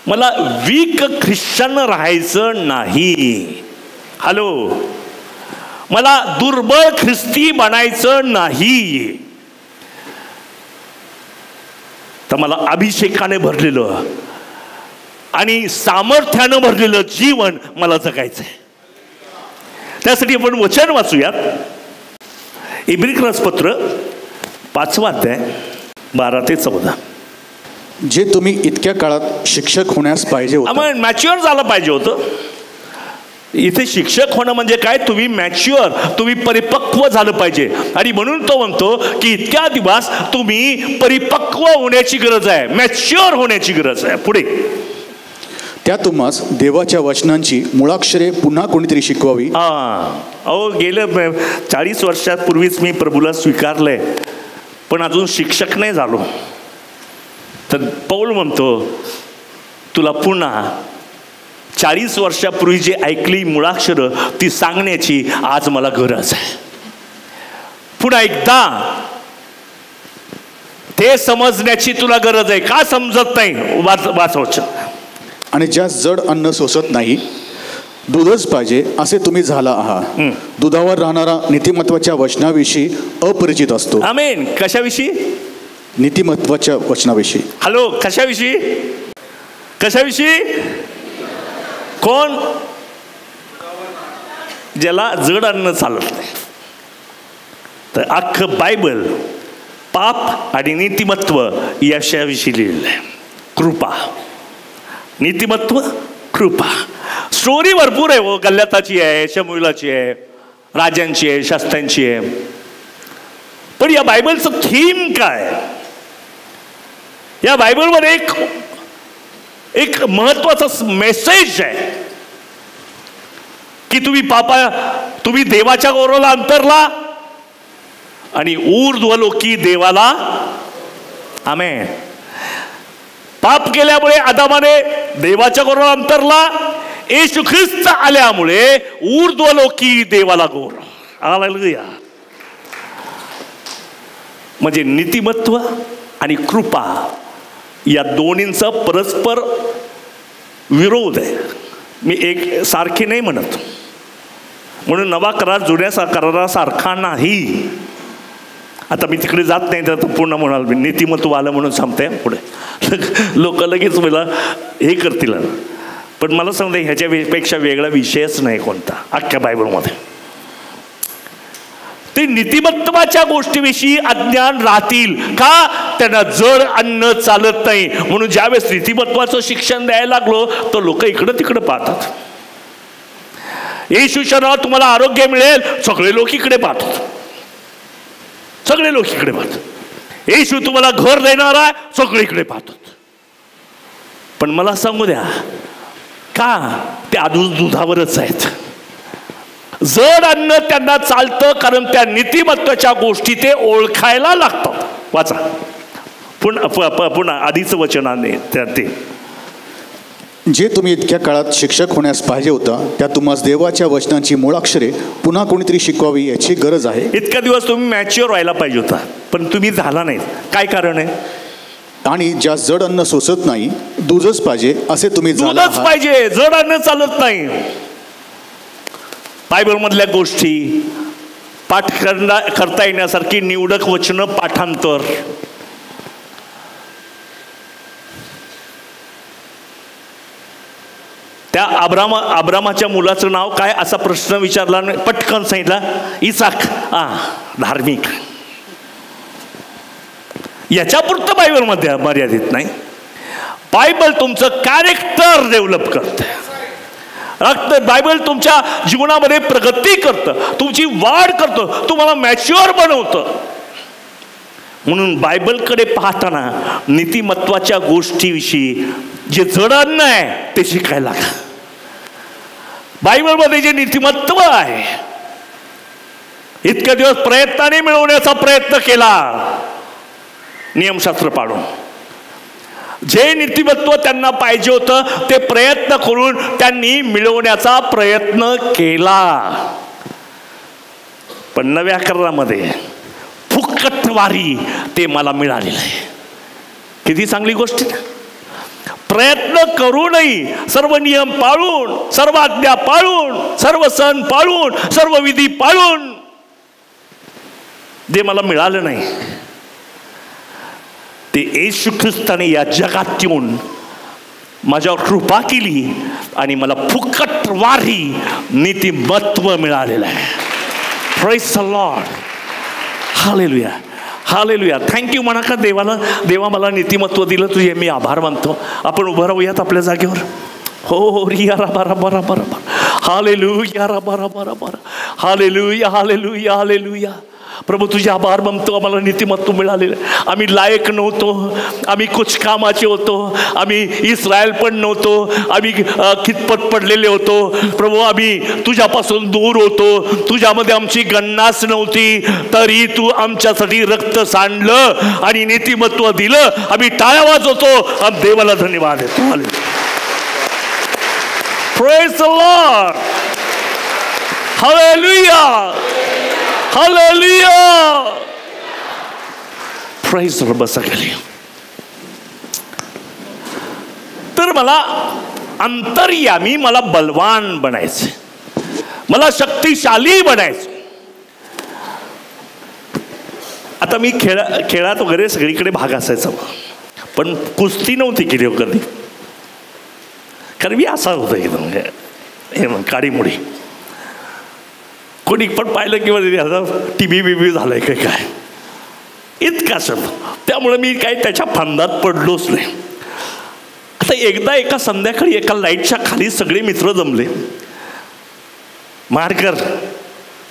मला वीक ख्रिश्चन राहायचं नाही. हॅलो. मला दुर्बळ ख्रिस्ती बनायचं नाही. तर मला अभिषेकाने भरलेलं आणि सामर्थ्यानं भरलेलं जीवन मला जगायचंय. त्यासाठी आपण वचन वाचूयात. इब्रियपत्र 5 अध्याय 12 ते 14. जे तुम्ही इतक्या काळात शिक्षक होण्यास पाहिजे होतं, मॅच्युअर झालं पाहिजे होतं. इथे शिक्षक होणं म्हणजे काय, तुम्ही मॅच्युअर, तुम्ही परिपक्व झालं पाहिजे. आणि म्हणून तो म्हणतो की इतक्या दिवस तुम्ही परिपक्व होण्याची गरज आहे, मॅच्युअर होण्याची गरज आहे. पुढे त्या तुम्हास देवाच्या वचनांची मुळाक्षरे पुन्हा कोणीतरी शिकवावी. अहो गेलं 40 वर्षापूर्वीच मी प्रभूला स्वीकारलंय, पण अजून शिक्षक नाही झालो. तर पौल म्हणतो तुला पुन्हा 40 वर्षापूर्वी जे ऐकली मुळाक्षरं ती सांगण्याची आज मला गरज आहे. पुन्हा एकदा ते समजण्याची तुला गरज आहे. का समजत नाही? वाचवच. आणि ज्या जड अन्न सोसत नाही, दूधच पाहिजे असे तुम्ही झाला आहात. दुधावर राहणारा नीतिमत्वाच्या वचनाविषयी अपरिचित असतो. आमेन. कशाविषयी? नीतिमत्वाच्या वचनाविषयी. हॅलो, कशाविषयी? कशाविषयी? कोण? ज्याला जड अन्न चालत नाही. तर अख्खं बायबल पाप आणि नीतिमत्व याविषयी लिहिलेलं आहे. कृपा, नीतिमत्व, कृपा. स्टोरी भरपूर आहे हो. गल्ल्याताची आहे, शमूएलाची आहे, राजांची आहे, शास्त्रांची आहे. पण या बायबलचं थीम काय? या बायबलमध्ये एक महत्वाचा मेसेज आहे की तुम्ही देवाच्या गौरवाला अंतरला आणि ऊर्ध्वलोकी देवाला. आमेन. पाप केल्यामुळे आदामाने देवाच्या गौरवाला अंतरला. येशू ख्रिस्त आल्यामुळे ऊर्ध्वलोकी देवाला गौरव. हालेलुया. म्हणजे नीतिमत्व आणि कृपा या दोन्हींचा परस्पर विरोध आहे. मी एक सारखे नाही म्हणत. म्हणून नवा करार जुन्या करारासारखा नाही. आता मी तिकडे जात नाही, तर पूर्ण म्हणाल मी नीतिमत्व आलं म्हणून सांगते. पुढे लोक लगेच मला हे करतील. पण मला सांगते ह्याच्यापेक्षा वेगळा विषयच नाही कोणता अख्ख्या बायबलमध्ये. ते नीतिमत्वाच्या गोष्टीविषयी अज्ञान राहतील का? त्यांना जड अन्न चालत नाही. म्हणून ज्यावेळेस नीतिमत्वाचं शिक्षण द्यायला लागलो तर लोक इकडं तिकडं पाहतात. येशूच्या नावात तुम्हाला आरोग्य मिळेल, सगळे लोक इकडे पाहतात. सगळे लोक इकडे पाहतात. येशू तुम्हाला घर देणार आहे, सगळे इकडे पाहतात. पण मला सांगू द्या, का ते अजून दुधावरच आहेत. जड अन्न त्यांना चालतं कारण त्या नीतिमत्वाच्या गोष्टी ते ओळखायला लागतात. वाचा पुन्हा आधीचं वचनाने ते जे तुम्ही इतक्या काळात शिक्षक होण्यास पाहिजे होता, त्या तुम्हाला देवाच्या वचनांची मूळाक्षरे पुन्हा कोणीतरी शिकवावी याची गरज आहे. इतक्या दिवस तुम्ही मॅच्युअर व्हायला पाहिजे होता, पण तुम्ही झाला नाही. काय कारण आहे? आणि ज्या जड अन्न सोसत नाही, दूधच पाहिजे असे तुम्ही झाला. दूधच पाहिजे, जड अन्न चालत नाही. बायबलमधल्या गोष्टी पाठ करता येण्यासारखी निवडक वचनं पाठांतर. त्या अब्रामाच्या मुलाचं नाव काय असा प्रश्न विचारला, पटकन सांगितला इसाक. धार्मिक. याच्यापुरतं बायबलमध्ये मर्यादित नाही. बायबल तुमचं कॅरेक्टर डेव्हलप करते. बायबल तुमच्या जीवनामध्ये प्रगती करतं, तुमची वाढ करतं, तुम्हाला मॅच्युअर बनवतं. म्हणून बायबलकडे पाहताना नीतिमत्वाच्या गोष्टीविषयी जे जड अन्न आहे ते शिकायला. बायबलमध्ये जे नीतिमत्व आहे, इतक्या दिवस प्रयत्नाने मिळवण्याचा प्रयत्न केला, नियमशास्त्र पाडून. जे नीतिमत्व त्यांना पाहिजे होतं ते प्रयत्न करून त्यांनी मिळवण्याचा प्रयत्न केला. पण नव्या करारामध्ये फुकटवारी ते मला मिळालेलं आहे. किती चांगली गोष्ट. प्रयत्न करूनही, सर्व नियम पाळून, सर्व आज्ञा पाळून, सर्व सण पाळून, सर्व विधी पाळून जे मला मिळालं नाही ते येशू ख्रिस्ताने या जगात येऊन माझ्यावर कृपा केली आणि मला फुकटवारी नीतिमत्व मिळालेलं आहे. Praise the lord. Hallelujah, hallelujah. Thank you म्हणा का देवाला. देवा मला नीतिमत्व दिलं, तुझे मी आभार मानतो. आपण उभं राहूयात आपल्या जागेवर. हो रिया रा बरा बरा बरा. हालेलुया रा बरा बरा बरा. Hallelujah, hallelujah, hallelujah. प्रभू तुझे आभार मानतो. आम्हाला नीतिमत्व मिळालेलं. आम्ही लायक नव्हतो, आम्ही कुछ कामाचे होतो, आम्ही इस्रायल पण नव्हतो, आम्ही खितपत पडलेले होतो. प्रभू आम्ही तुझ्यापासून दूर होतो, तुझ्यामध्ये आमची गणनाच नव्हती, तरी तू आमच्यासाठी रक्त सांडलं आणि नीतिमत्व दिलं. आम्ही टाळ्या वाजवतो. देवाला धन्यवाद देतो. Praise the Lord. Hallelujah. Hallelujah. Praise the Lord. बसा खाली. तर मला अंतर्यामी, मला बलवान बनायचे, मला शक्तिशाली बनायचे. आता मी खेळात वगैरे सगळीकडे भाग असायचा, पण कुस्ती नव्हती केली कधी, कारण मी असा होता एकदम हे काडीमुडी. कोणी पण पाहिलं की टीबी बिबी झालंय काय इतका शब्द. त्यामुळे मी काही त्याच्या फंदात पडलोच नाही. आता एकदा एका संध्याकाळी एका लाईटच्या खाली सगळे मित्र जमले. मारकर,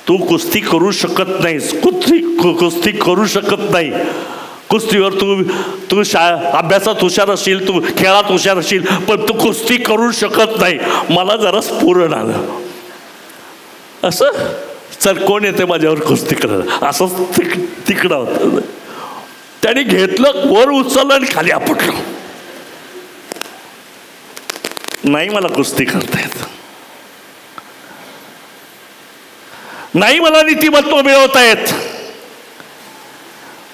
तू कुस्ती करू शकत नाहीस, कुस्ती करू शकत नाही, कुस्तीवर तू अभ्यासात हुशार असशील, तू खेळात हुशार असशील, पण तू कुस्ती करू शकत नाही. मला जरा स्फुरण आलं, असं चल कोण येते माझ्यावर कुस्ती करायला, असं तिकडं होतं. त्याने घेतलं, वर उचललं आणि खाली आपटलं. नाही मला कुस्ती करता येत, नाही मला नीतिमत्व मिळवता येत.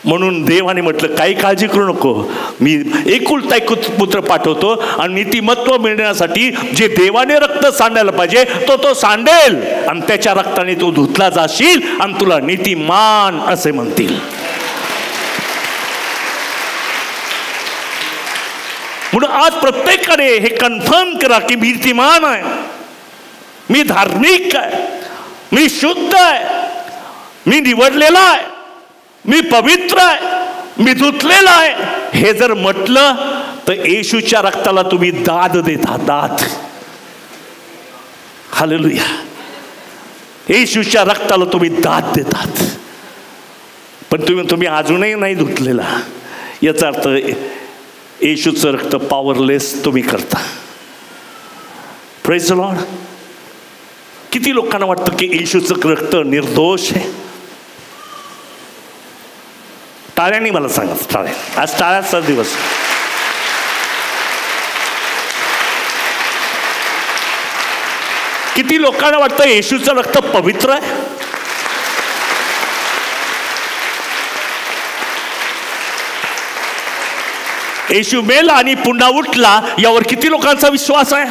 म्हणून देवाने म्हटलं काही काळजी करू नको, मी एकुलता एक पुत्र पाठवतो आणि नीतिमत्व मिळण्यासाठी जे देवाने रक्त सांडायला पाहिजे तो सांडेल, आणि त्याच्या रक्ताने तू धुतला जाशील आणि तुला नीतिमान असे म्हणतील. म्हणून आज प्रत्येकाने हे कन्फर्म करा की मी नीतिमान आहे, मी धार्मिक आहे, मी शुद्ध आहे, मी निवडलेला आहे, मी पवित्र आहे, मी धुतलेला आहे. हे जर म्हटलं तर येशूच्या रक्ताला तुम्ही दाद देता, दाद. हालेलुया. येशूच्या रक्ताला तुम्ही दाद देतात. पण तुम्ही अजूनही नाही धुतलेला, याचा अर्थ येशूचं रक्त पॉवरलेस तुम्ही करता. Praise the Lord. किती लोकांना वाटतं की येशूचं रक्त निर्दोष आहे? टाळ्यांनी मला सांगा, टाळ्या. आज टाळ्याचा दिवस. किती लोकांना वाटतं येशूचं रक्त पवित्र आहे? येशू मेला आणि पुन्हा उठला, यावर किती लोकांचा विश्वास आहे?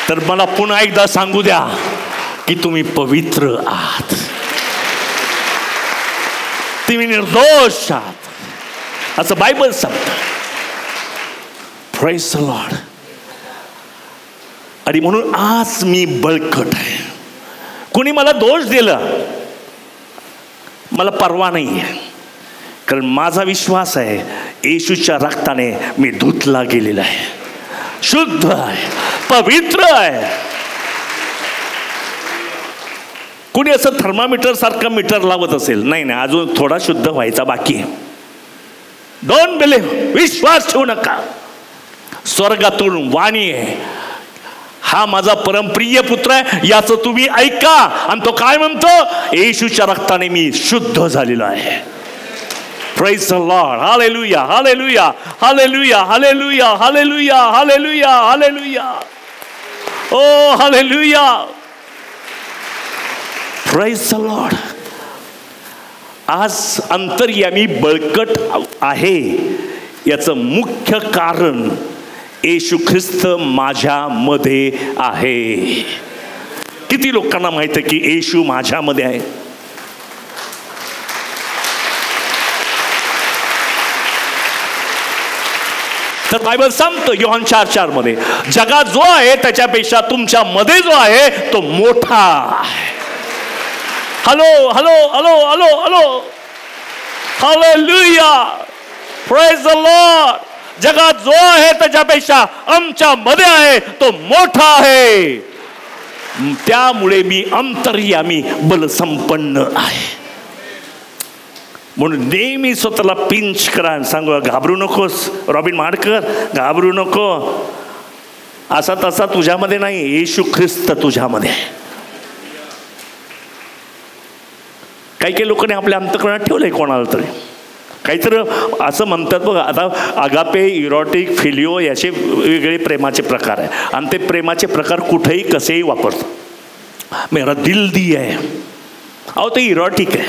तर मला पुन्हा एकदा सांगू द्या की तुम्ही पवित्र आहात, तुम्ही निर्दोष आहात, असं बायबल सांगतं. Praise the lord. आणि म्हणून आज मी बळकट आहे. कोणी मला दोष दिला, मला परवा नाही आहे, कारण माझा विश्वास आहे येशूच्या रक्ताने मी धुतला गेलेला आहे, शुद्ध आहे, पवित्र आहे. कुणी असं थर्मामीटर सारखं मीटर लावत असेल, नाही नाही अजून थोडा शुद्ध व्हायचा बाकी आहे. डोंट बिलीव्ह, विश्वास ठेवू नका. स्वर्गातून वाणी आहे, हा माझा परमप्रिय पुत्र आहे, याचं तुम्ही ऐका. आणि तो काय म्हणतो? येशूच्या रक्ताने मी शुद्ध झालेलो आहे. Praise the Lord. Hallelujah. Hallelujah. Hallelujah. Hallelujah. Hallelujah. Hallelujah. Hallelujah. Oh, hallelujah. Praise the Lord. आज अंतर्यामी बळकट आहे, याचं मुख्य कारण येशू ख्रिस्त माझ्यामध्ये आहे. किती लोकांना माहिती आहे की येशू माझ्यामध्ये आहे? तर बायबल सांगतो योहान 4:4 मध्ये, जगात जो आहे त्याच्यापेक्षा तुमच्या मध्ये जो आहे तो मोठा आहे. Hello hello hello hello hello. Hallelujah. Praise the Lord. जगात जो आहे त्याच्यापेक्षा आमच्या मध्ये आहे तो मोठा आहे. त्यामुळे मी अंतर्यामी बलसंपन्न आहे. म्हणून नेहमी स्वतःला पिंच करा आणि सांगू, घाबरू नकोस रॉबिन माडकर, घाबरू नको. असा तसा तुझ्यामध्ये नाही, येशू ख्रिस्त तुझ्यामध्ये आहे. काही काही लोकांनी आपल्या अंतःकरणात ठेवलंय कोणाला तरी, काहीतरी असं म्हणतात बघा, आता अगापे, इरॉटिक, फिलिओ याचे वेगळे प्रेमाचे प्रकार आहे आणि ते प्रेमाचे प्रकार कुठेही कसेही वापरतात. मेरा दिल दिया है, अहो ते इरॉटिक आहे,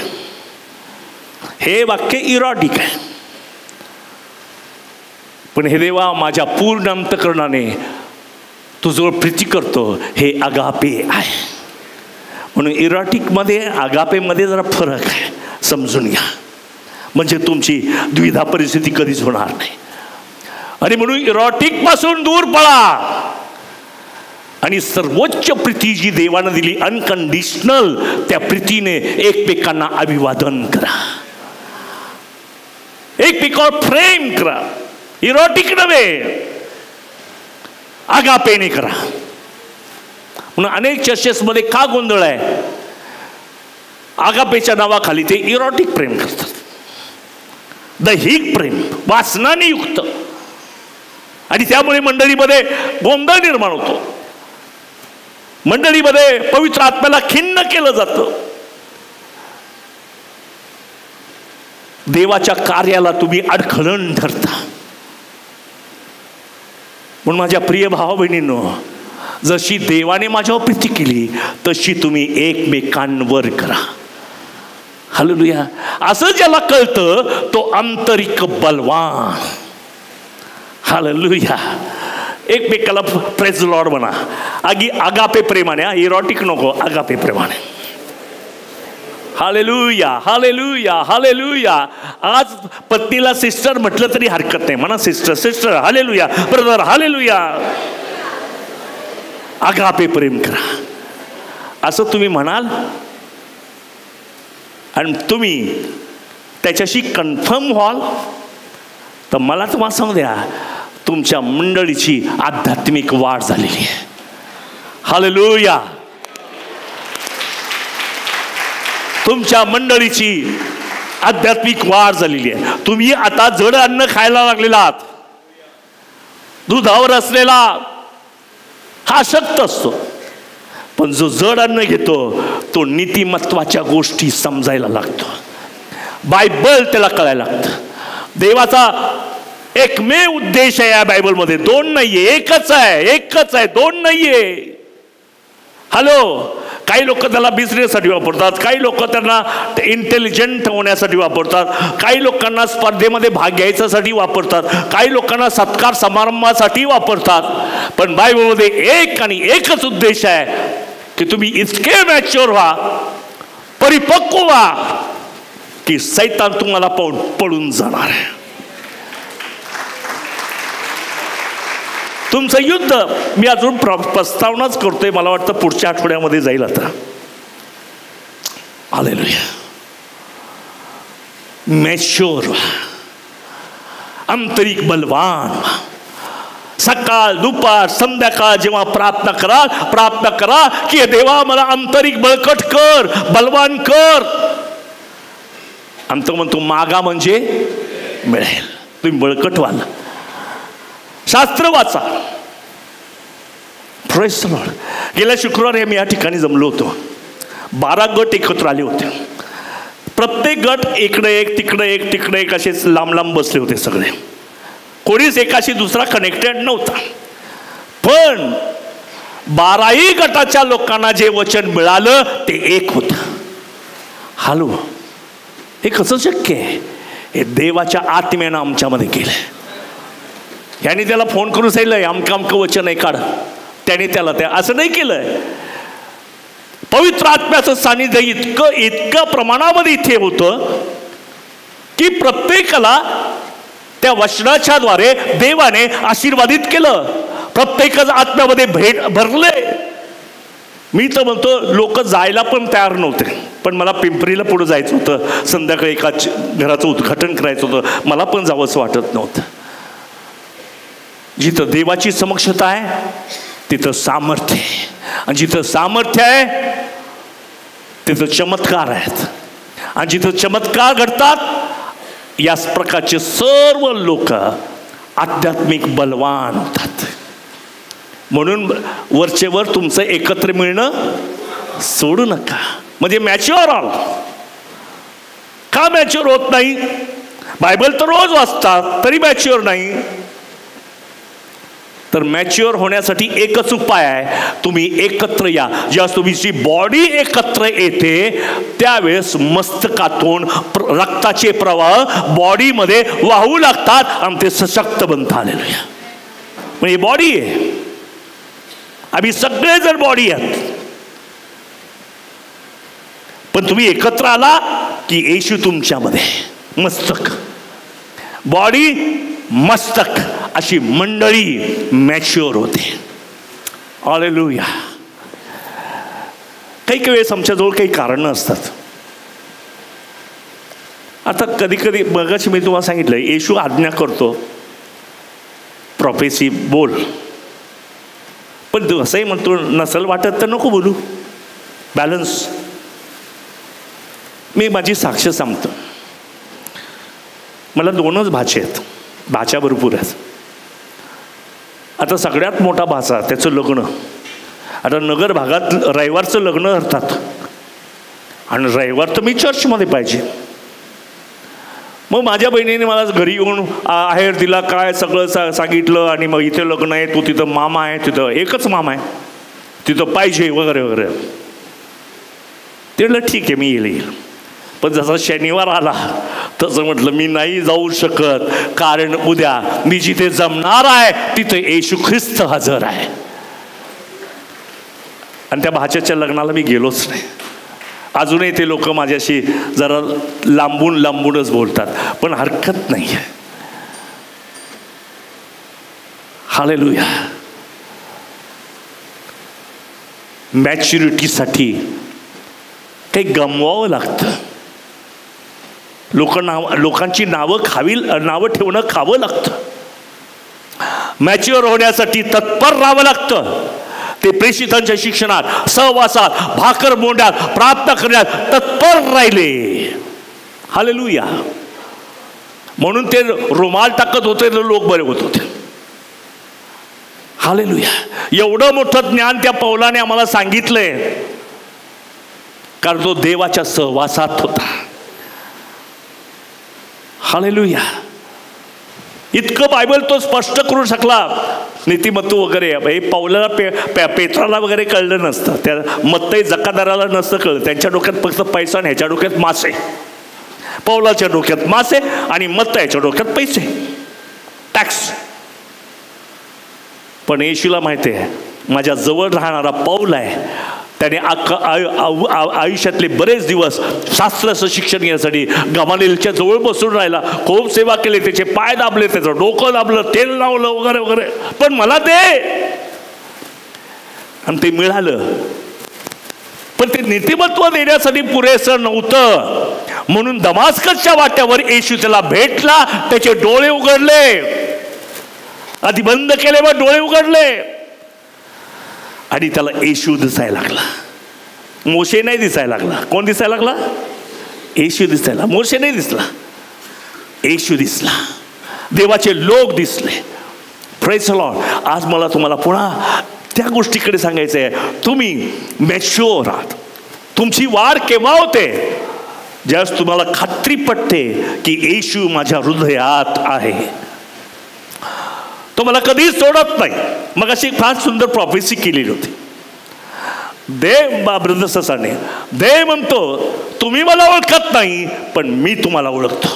हे वाक्य इरॉटिक आहे. पण हे देवा माझ्या पूर्ण अंतःकरणाने तुझ्यावर प्रीती करतो, हे अगापे आहे. म्हणून इरॉटिकमध्ये अगापेमध्ये जरा फरक आहे, समजून घ्या, म्हणजे तुमची द्विधा परिस्थिती कधीच होणार नाही. आणि म्हणून इरॉटिक पासून दूर पळा आणि सर्वोच्च प्रीती जी देवानं दिली अनकंडिशनल, त्या प्रीतीने एकमेकांना अभिवादन करा, एकमेकावर प्रेम करा. इरॉटिक नव्हे, अगापेने करा. म्हणून अनेक चर्चेसमध्ये का गोंधळ आहे? अगापेच्या नावाखाली ते इरॉटिक प्रेम करतात, दैहिक प्रेम, वासनाने युक्त, आणि त्यामुळे मंडळीमध्ये गोंधळ निर्माण होतो. मंडळीमध्ये पवित्र आत्म्याला खिन्न केलं जातं. देवाच्या कार्याला तुम्ही अडखळण ठरता. म्हणून माझ्या प्रिय भावा बहिणींनो, जशी देवाने माझ्यावर प्रीती केली तशी तुम्ही एकमेकांवर करा. हालेलुया. असं ज्याला कळतं तो आंतरिक बलवान. हालेलुया. एकमेकाला प्रेज लॉर्ड म्हणा. अगापे प्रेमाने, इरॉटिक नको, अगापे प्रेमाने. Hallelujah, hallelujah, hallelujah. आज पत्नीला सिस्टर म्हटलं तरी हरकत नाही, म्हणा sister, sister, hallelujah, brother, hallelujah. Agape प्रेम करा असं तुम्ही म्हणाल आणि तुम्ही त्याच्याशी कन्फर्म व्हाल तर मला तुम्हाला सांगू द्या, तुमच्या मंडळीची आध्यात्मिक वाढ झालेली आहे. हालेलुया. तुमच्या मंडळीची आध्यात्मिक वाढ झालेली आहे. तुम्ही आता जड अन्न खायला लागलेला आहात. दुधावर असलेला हा शक्त असतो, पण जो जड अन्न घेतो तो नीतिमत्वाच्या गोष्टी समजायला लागतो. बायबल त्याला कळायला लागतं. देवाचा एकमेव उद्देश आहे या बायबलमध्ये, दोन नाहीये, एकच आहे, एकच आहे, दोन नाहीये. हॅलो. काही लोक त्याला बिझनेससाठी वापरतात, काही लोक त्यांना इंटेलिजंट होण्यासाठी वापरतात, काही लोकांना स्पर्धेमध्ये भाग घ्यायच्यासाठी वापरतात, काही लोकांना सत्कार समारंभासाठी वापरतात. पण बायबलमध्ये एक आणि एकच उद्देश आहे की तुम्ही इतके मॅच्युअर व्हा, परिपक्व व्हा की सैतान तुम्हाला पळून जाणार आहे. तुमचं युद्ध मी अजून प्रस्तावनाच करतोय, मला वाटतं पुढच्या आठवड्यामध्ये जाईल. आता हालेलुया. मॅच्युअर व्हा, आंतरिक बलवान. सकाळ दुपार संध्याकाळ जेव्हा प्रार्थना करा की देवा मला आंतरिक बळकट कर, बलवान कर. अंत म्हणतो मागा म्हणजे मिळेल. तुम्ही बळकट व्हाल. शास्त्र वाचा. Praise the Lord. गेल्या शुक्रवारी मी या ठिकाणी जमलो होतो. 12 गट एकत्र आले होते. प्रत्येक गट इकडे एक तिकडे एक तिकडे एक असेच लांब लांब बसले होते सगळे. कोणीच एकाशी दुसरा कनेक्टेड नव्हता. पण 12ही गटाच्या लोकांना जे वचन मिळालं ते एक होतं. हॅलो. हे कसं शक्य आहे? हे देवाच्या आत्म्यानं आमच्यामध्ये केलं. याने त्याला फोन करून सांगितलंय अमकं अमकं वचन आहे काढ, त्याने त्याला त्या असं नाही केलंय. पवित्र आत्म्याचं सानिध्य इतकं प्रमाणामध्ये इथे होतं की प्रत्येकाला त्या वचनाच्या द्वारे देवाने आशीर्वादित केलं. प्रत्येकाच आत्म्यामध्ये भरले. मी तर म्हणतो लोक जायला पण तयार नव्हते, पण मला पिंपरीला पुढे जायचं होतं. संध्याकाळी एका घराचं उद्घाटन करायचं होतं. मला पण जावंसं वाटत नव्हतं. जिथं देवाची समक्षता आहे तिथं सामर्थ्य आहे, आणि जिथं सामर्थ्य आहे तिथं चमत्कार आहेत, आणि जिथं चमत्कार घडतात याच प्रकारचे सर्व लोक आध्यात्मिक बलवान होतात. म्हणून वरचेवर तुमचं एकत्र मिळणं सोडू नका. म्हणजे मॅच्युअर ऑल. का मॅच्युअर होत नाही? बायबल तर रोज वाचतात तरी मॅच्युअर नाही. तर मॅच्युअर होण्यासाठी एकच उपाय आहे, तुम्ही एकत्र या. जेव्हा तुमची बॉडी एकत्र येते त्यावेळेस मस्तकातून रक्ताचे प्रवाह बॉडीमध्ये वाहू लागतात आणि ते सशक्त बनतात. हालेलुया. म्हणजे बॉडी आहे, आम्ही सगळेजण बॉडी आहेत. पण तुम्ही एकत्र आला की येशू तुमच्यामध्ये, मस्तक बॉडी मस्तक अशी मंडळी मॅच्युअर होते. हालेलुया. काही वेळेस आमच्याजवळ काही कारणं असतात. आता कधी कधी मगाशी मी तुम्हाला सांगितलं येशू आज्ञा करतो प्रॉफेसी बोल, पण तू असंही म्हणतो नसल वाटत तर नको बोलू. बॅलन्स. मी माझी साक्ष सांगतो. मला 2च भाचे आहेत, भाच्या भरपूर आहेत. आता सगळ्यात मोठा भाचा त्याचं लग्न, आता नगर भागात रविवारचं लग्न धरतात आणि रविवार तर मी चर्चमध्ये पाहिजे. मग माझ्या बहिणीने मला घरी येऊन आहेर दिला, काय सगळं सांगितलं आणि मग इथे लग्न आहे, तू तिथं मामा आहे, तिथं एकच मामा आहे, तिथं पाहिजे वगैरे वगैरे. ते म्हटलं ठीक आहे मी येईल. पण जसा शनिवार आला तसं म्हटलं मी नाही जाऊ शकत, कारण उद्या मी जिथे जमणार आहे तिथे येशू ख्रिस्त हजर आहे. आणि त्या भाच्याच्या लग्नाला मी गेलोच नाही. अजूनही ते लोक माझ्याशी जरा लांबून लांबूनच बोलतात, पण हरकत नाही आहे. हालेलुया. मॅच्युरिटीसाठी काही गमवावं लागतं. लोकांची नावं ठेवणं खावं लागतं. मॅच्युअर होण्यासाठी तत्पर राहावं लागतं. ते प्रेषितांच्या शिक्षणात, सहवासात, भाकर मोंड्यात, प्रार्थना करण्यात तत्पर राहिले. हालेलुया. म्हणून ते रुमाल टाकत होते तर लोक बरे होत होते. हालेलुया. एवढं मोठं ज्ञान त्या पौलाने आम्हाला सांगितलंय, कारण तो देवाच्या सहवासात होता. हालेलुया. इतकं बायबल तो स्पष्ट करू शकला. नीतिमत्व वगैरे हे पौलाला पेत्राला वगैरे कळलं नसतं. त्या मत्तई जकादाराला नसतं कळलं. त्यांच्या डोक्यात फक्त पैसा आणि ह्याच्या डोक्यात मासे. पौलाच्या डोक्यात मासे आणि मत्तईच्या डोक्यात पैसे, टॅक्स. पण येशूला माहिती आहे माझ्या जवळ राहणारा पौल आहे, त्याने आयुष्यातले बरेच दिवस शास्त्राचं शिक्षण घेण्यासाठी गमालिएलच्या जवळ बसून राहिला, खूप सेवा केली, त्याचे पाय दाबले, त्याचं डोकं दाबलं, तेल लावलं वगैरे वगैरे. पण मला ते आणि ते मिळालं. पण ते नीतिमत्व देण्यासाठी पुरेसं नव्हतं. म्हणून दमास्कसच्या वाट्यावर येशू त्याला भेटला, त्याचे डोळे उघडले. आधी बंद केले मग डोळे उघडले आणि त्याला येशू दिसायला लागला. मोशे नाही दिसायला लागला. कोण दिसायला लागला? येशू दिसायला. मोशे नाही दिसला, येशू दिसला. देवाचे लोक दिसले. Praise the Lord. आज मला तुम्हाला पुन्हा त्या गोष्टीकडे सांगायचं आहे. तुम्ही मॅच्युअर आहात. तुमची वाढ केव्हा होते? ज्यावेळेस तुम्हाला खात्री पटते की येशू माझ्या हृदयात आहे. तो मला कधीच सोडत नाही. मग अशी फार सुंदर प्रॉफेसी केलेली होती. देव ब्रदर्सने देव म्हणतो तुम्ही मला ओळखत नाही पण मी तुम्हाला ओळखतो.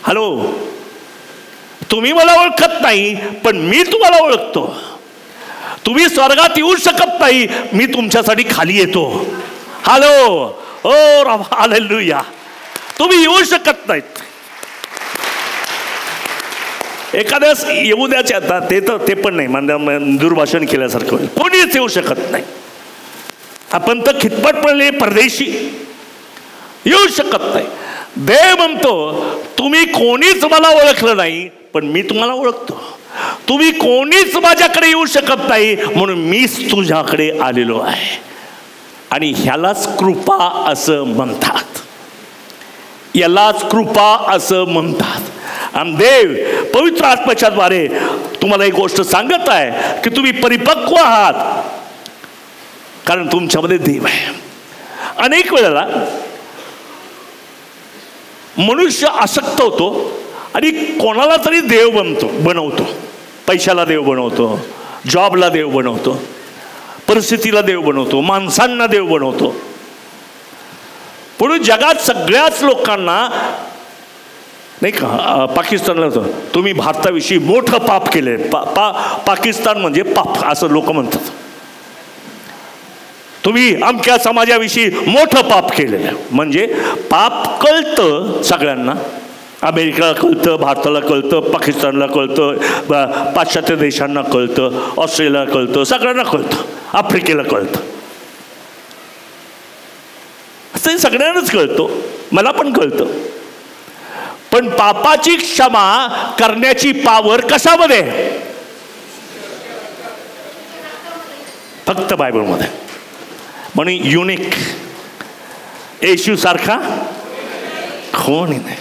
हॅलो. तुम्ही मला ओळखत नाही पण मी तुम्हाला ओळखतो. तुम्ही स्वर्गात येऊ शकत नाही, मी तुमच्यासाठी खाली येतो. हॅलो. ओ हालेलुया. तुम्ही येऊ शकत नाहीत. एखाद्यास येऊ द्याचे आता ते पण नाही, म्हणजे दुर्भाषण केल्यासारखं होईल. कोणीच येऊ शकत नाही. आपण तर खितपटपणे परदेशी, येऊ शकत नाही. देव म्हणतो तुम्ही कोणीच मला ओळखलं नाही पण मी तुम्हाला ओळखतो. तुम्ही कोणीच माझ्याकडे येऊ शकत नाही म्हणून मीच तुझ्याकडे आलेलो आहे. आणि ह्यालाच कृपा असं म्हणतात. यालाच कृपा असं म्हणतात. आणि देव पवित्र आत्म्याच्या द्वारे तुम्हाला एक गोष्ट सांगत आहे की तुम्ही परिपक्व आहात, कारण तुमच्यामध्ये देव आहे. अनेक वेळेला मनुष्य आसक्त होतो आणि कोणाला तरी देव बनवतो. पैशाला देव बनवतो, जॉबला देव बनवतो, परिस्थितीला देव बनवतो, माणसांना देव बनवतो. म्हणून जगात सगळ्याच लोकांना नाही का, पाकिस्तानला होतं, तुम्ही भारताविषयी मोठं पाप केले. पाकिस्तान म्हणजे पाप असं लोक म्हणतात. तुम्ही अमक्या समाजाविषयी मोठं पाप केलेलं. म्हणजे पाप कळतं सगळ्यांना. अमेरिकेला कळतं, भारताला कळतं, पाकिस्तानला कळतं, पाश्चात्य देशांना कळतं, ऑस्ट्रेलियाला कळतं, सगळ्यांना कळतं, आफ्रिकेला कळतं. असं सगळ्यांनाच कळतं, मला पण कळतं. पण पापाची क्षमा करण्याची पावर कशामध्ये? फक्त बायबलमध्ये. म्हणून युनिक, येशू सारखा कोणी नाही.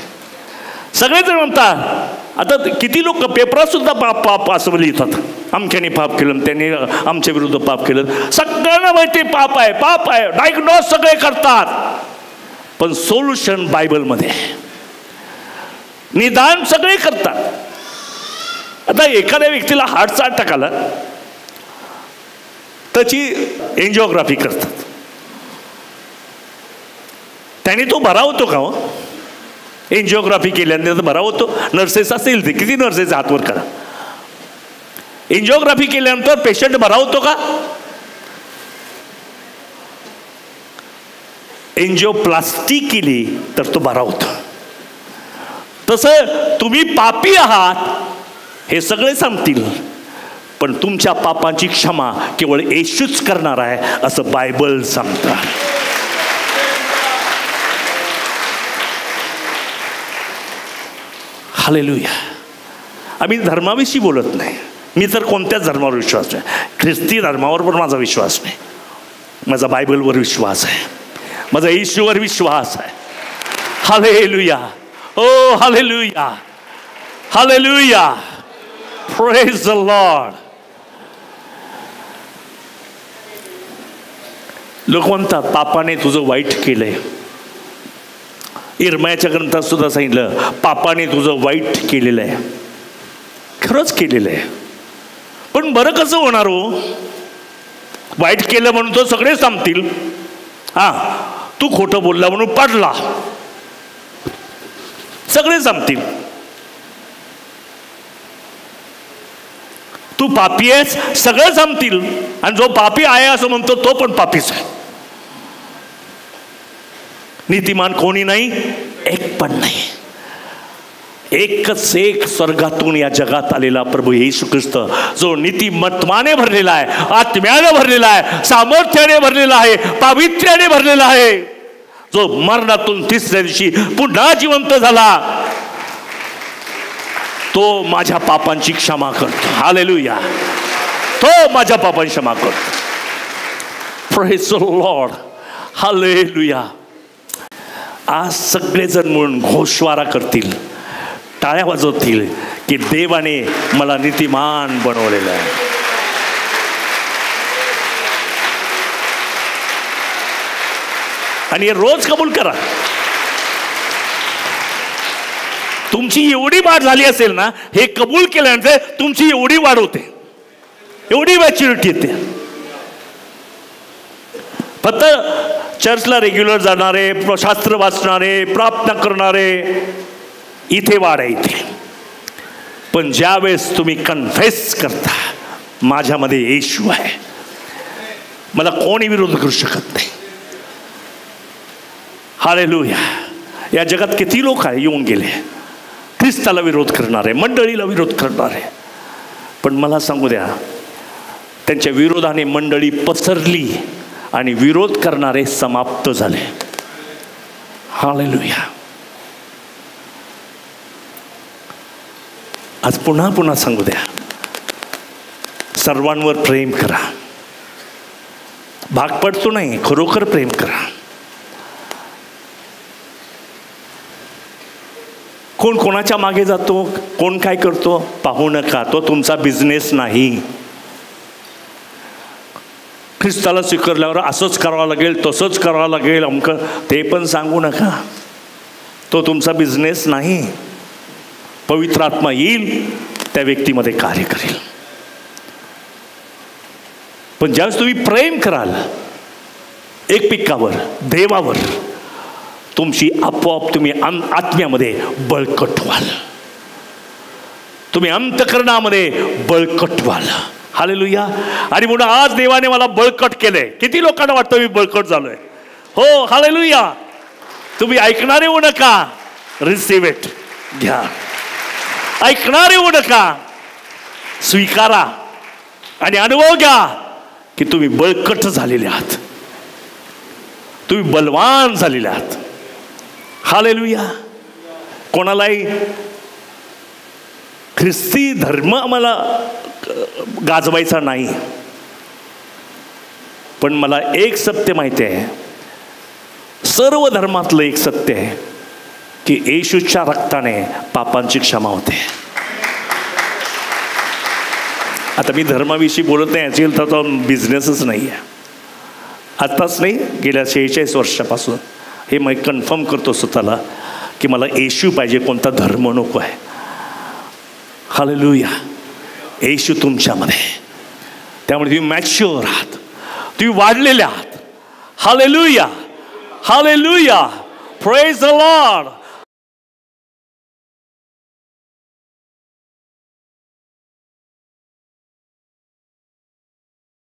सगळेजण म्हणतात, आता किती लोक पेपरात सुद्धा पाप असं लिहितात, अमक्याने पाप केलं, त्यांनी आमच्या विरुद्ध पाप केलं. सगळ्यांना माहिती पाप आहे, पाप आहे, डायग्नोज सगळे करतात. पण सोल्युशन बायबलमध्ये, निदान सगळे करतात. आता एखाद्या व्यक्तीला हार्टचा अटॅक आला, त्याची एन्जिओग्राफी करतात. त्याने तो बरा होतो का हो? एन्जिओग्राफी केल्यानंतर बरा होतो? नर्सेस असेल ते, किती नर्सेस हातवर करा. एन्जिओग्राफी केल्यानंतर पेशंट बरा होतो का? एन्जिओप्लास्टी केली तर तो बरा होतो. तसं तुम्ही पापी आहात हे सगळे सांगतील, पण तुमच्या पापांची क्षमा केवळ येशूच करणार आहे असं बायबल सांगतं. हालेलुया. आम्ही धर्माविषयी बोलत नाही. मी तर कोणत्याच धर्मावर विश्वास नाही. ख्रिस्ती धर्मावर पण माझा विश्वास नाही. माझा बायबलवर विश्वास आहे, माझा येशूवर विश्वास आहे. Hallelujah. Oh, hallelujah. Hallelujah. Praise the Lord. लोक म्हणतात पापाने तुझं वाईट केलंय. इर्मयाच्या ग्रंथात सुद्धा सांगितलं पापाने तुझं वाईट केलेलं आहे. खरंच केलेलं आहे. पण बरं कसं होणार हो? वाईट केलं म्हणून तो सगळे सांगतील. तू खोटं बोलला म्हणून पडला, सगळे जमतील. तू पापी आहेस, सगळे जमतील. आणि जो पापी आहे असं म्हणतो तो पण पापीच आहे. नीतिमान कोणी नाही, एक पण नाही. एकच एक स्वर्गातून या जगात आलेला प्रभू येशू ख्रिस्त, जो नीतिमत्वाने भरलेला आहे, आत्म्याने भरलेला आहे, सामर्थ्याने भरलेला आहे, पावित्र्याने भरलेला आहे, जो मरणातून तिसऱ्या दिवशी पुन्हा जिवंत झाला, तो माझ्या पापांची क्षमा करतो. हालेलुया. तो माझ्या पापांची क्षमा करतो. Praise the lord. हालेलुया. आज सगळेजण म्हणून घोषवारा करतील, टाळ्या वाजवतील की देवाने मला नीतिमान बनवलेलं आहे. आणि रोज कबूल करा. तुमची एवढी वाढ झाली असेल ना, हे कबूल केल्यानंतर तुमची एवढी वाढ होते, एवढी मॅच्युरिटी येते. फक्त चर्चला रेग्युलर जाणारे, शास्त्र वाचणारे, प्रार्थना करणारे, इथे वाढ आहे इथे. पण ज्यावेळेस तुम्ही कन्फेस करता माझ्यामध्ये येशू आहे, मला कोणी विरोध करू शकत नाही. हालेलुया. या जगात किती लोक आहे येऊन गेले, ख्रिस्ताला विरोध करणारे, मंडळीला विरोध करणारे. पण मला सांगू द्या, त्यांच्या विरोधाने मंडळी पसरली आणि विरोध करणारे समाप्त झाले. हालेलुया. आज पुन्हा पुन्हा सांगू द्या, सर्वांवर प्रेम करा. भाग पडतो नाही, खरोखर प्रेम करा. कोण कोणाच्या मागे जातो, कोण काय करतो पाहू नका. तो तुमचा बिझनेस नाही. ख्रिस्ताला स्वीकारल्यावर असंच करावं लागेल, तसंच करावं लागेल, अमकं ते पण सांगू नका. तो तुमचा बिझनेस नाही. पवित्र आत्मा येईल, त्या व्यक्तीमध्ये कार्य करेल. पण ज्यावेळेस तुम्ही प्रेम कराल एकमेकावर, देवावर, तुमची आपोआप तुम्ही आत्म्यामध्ये बळकट व्हाल, तुम्ही अंतःकरणामध्ये बळकट व्हाल. हालेलुया. आणि म्हणून आज देवाने मला बळकट केलंय. किती लोकांना वाटतं मी बळकट झालोय? हो, हालेलुया. तुम्ही ऐकणारे होऊ नका, रिसीव्ह इट, घ्या. ऐकणारे होऊ नका, स्वीकारा आणि अनुभव घ्या की तुम्ही बळकट झालेले आहात, तुम्ही बलवान झालेले आहात. हालेलुया. कोणालाही ख्रिस्ती धर्म आम्हाला गाजवायचा नाही, पण मला एक सत्य माहिती आहे, सर्व धर्मातलं एक सत्य आहे की येशूच्या रक्ताने पापांची क्षमा होते. आता मी धर्माविषयी बोलत नाही, याची तर बिझनेसच नाही आहे. आत्ताच नाही, गेल्या 46 वर्षापासून हे मी कन्फर्म करतो स्वतःला की मला येशू पाहिजे, कोणता धर्म नको आहे. हालेलुया. येशू तुमच्यामध्ये, त्यामुळे तुम्ही मॅच्युअर आहात, तुम्ही वाढलेले आहात. Hallelujah, hallelujah. Praise the Lord.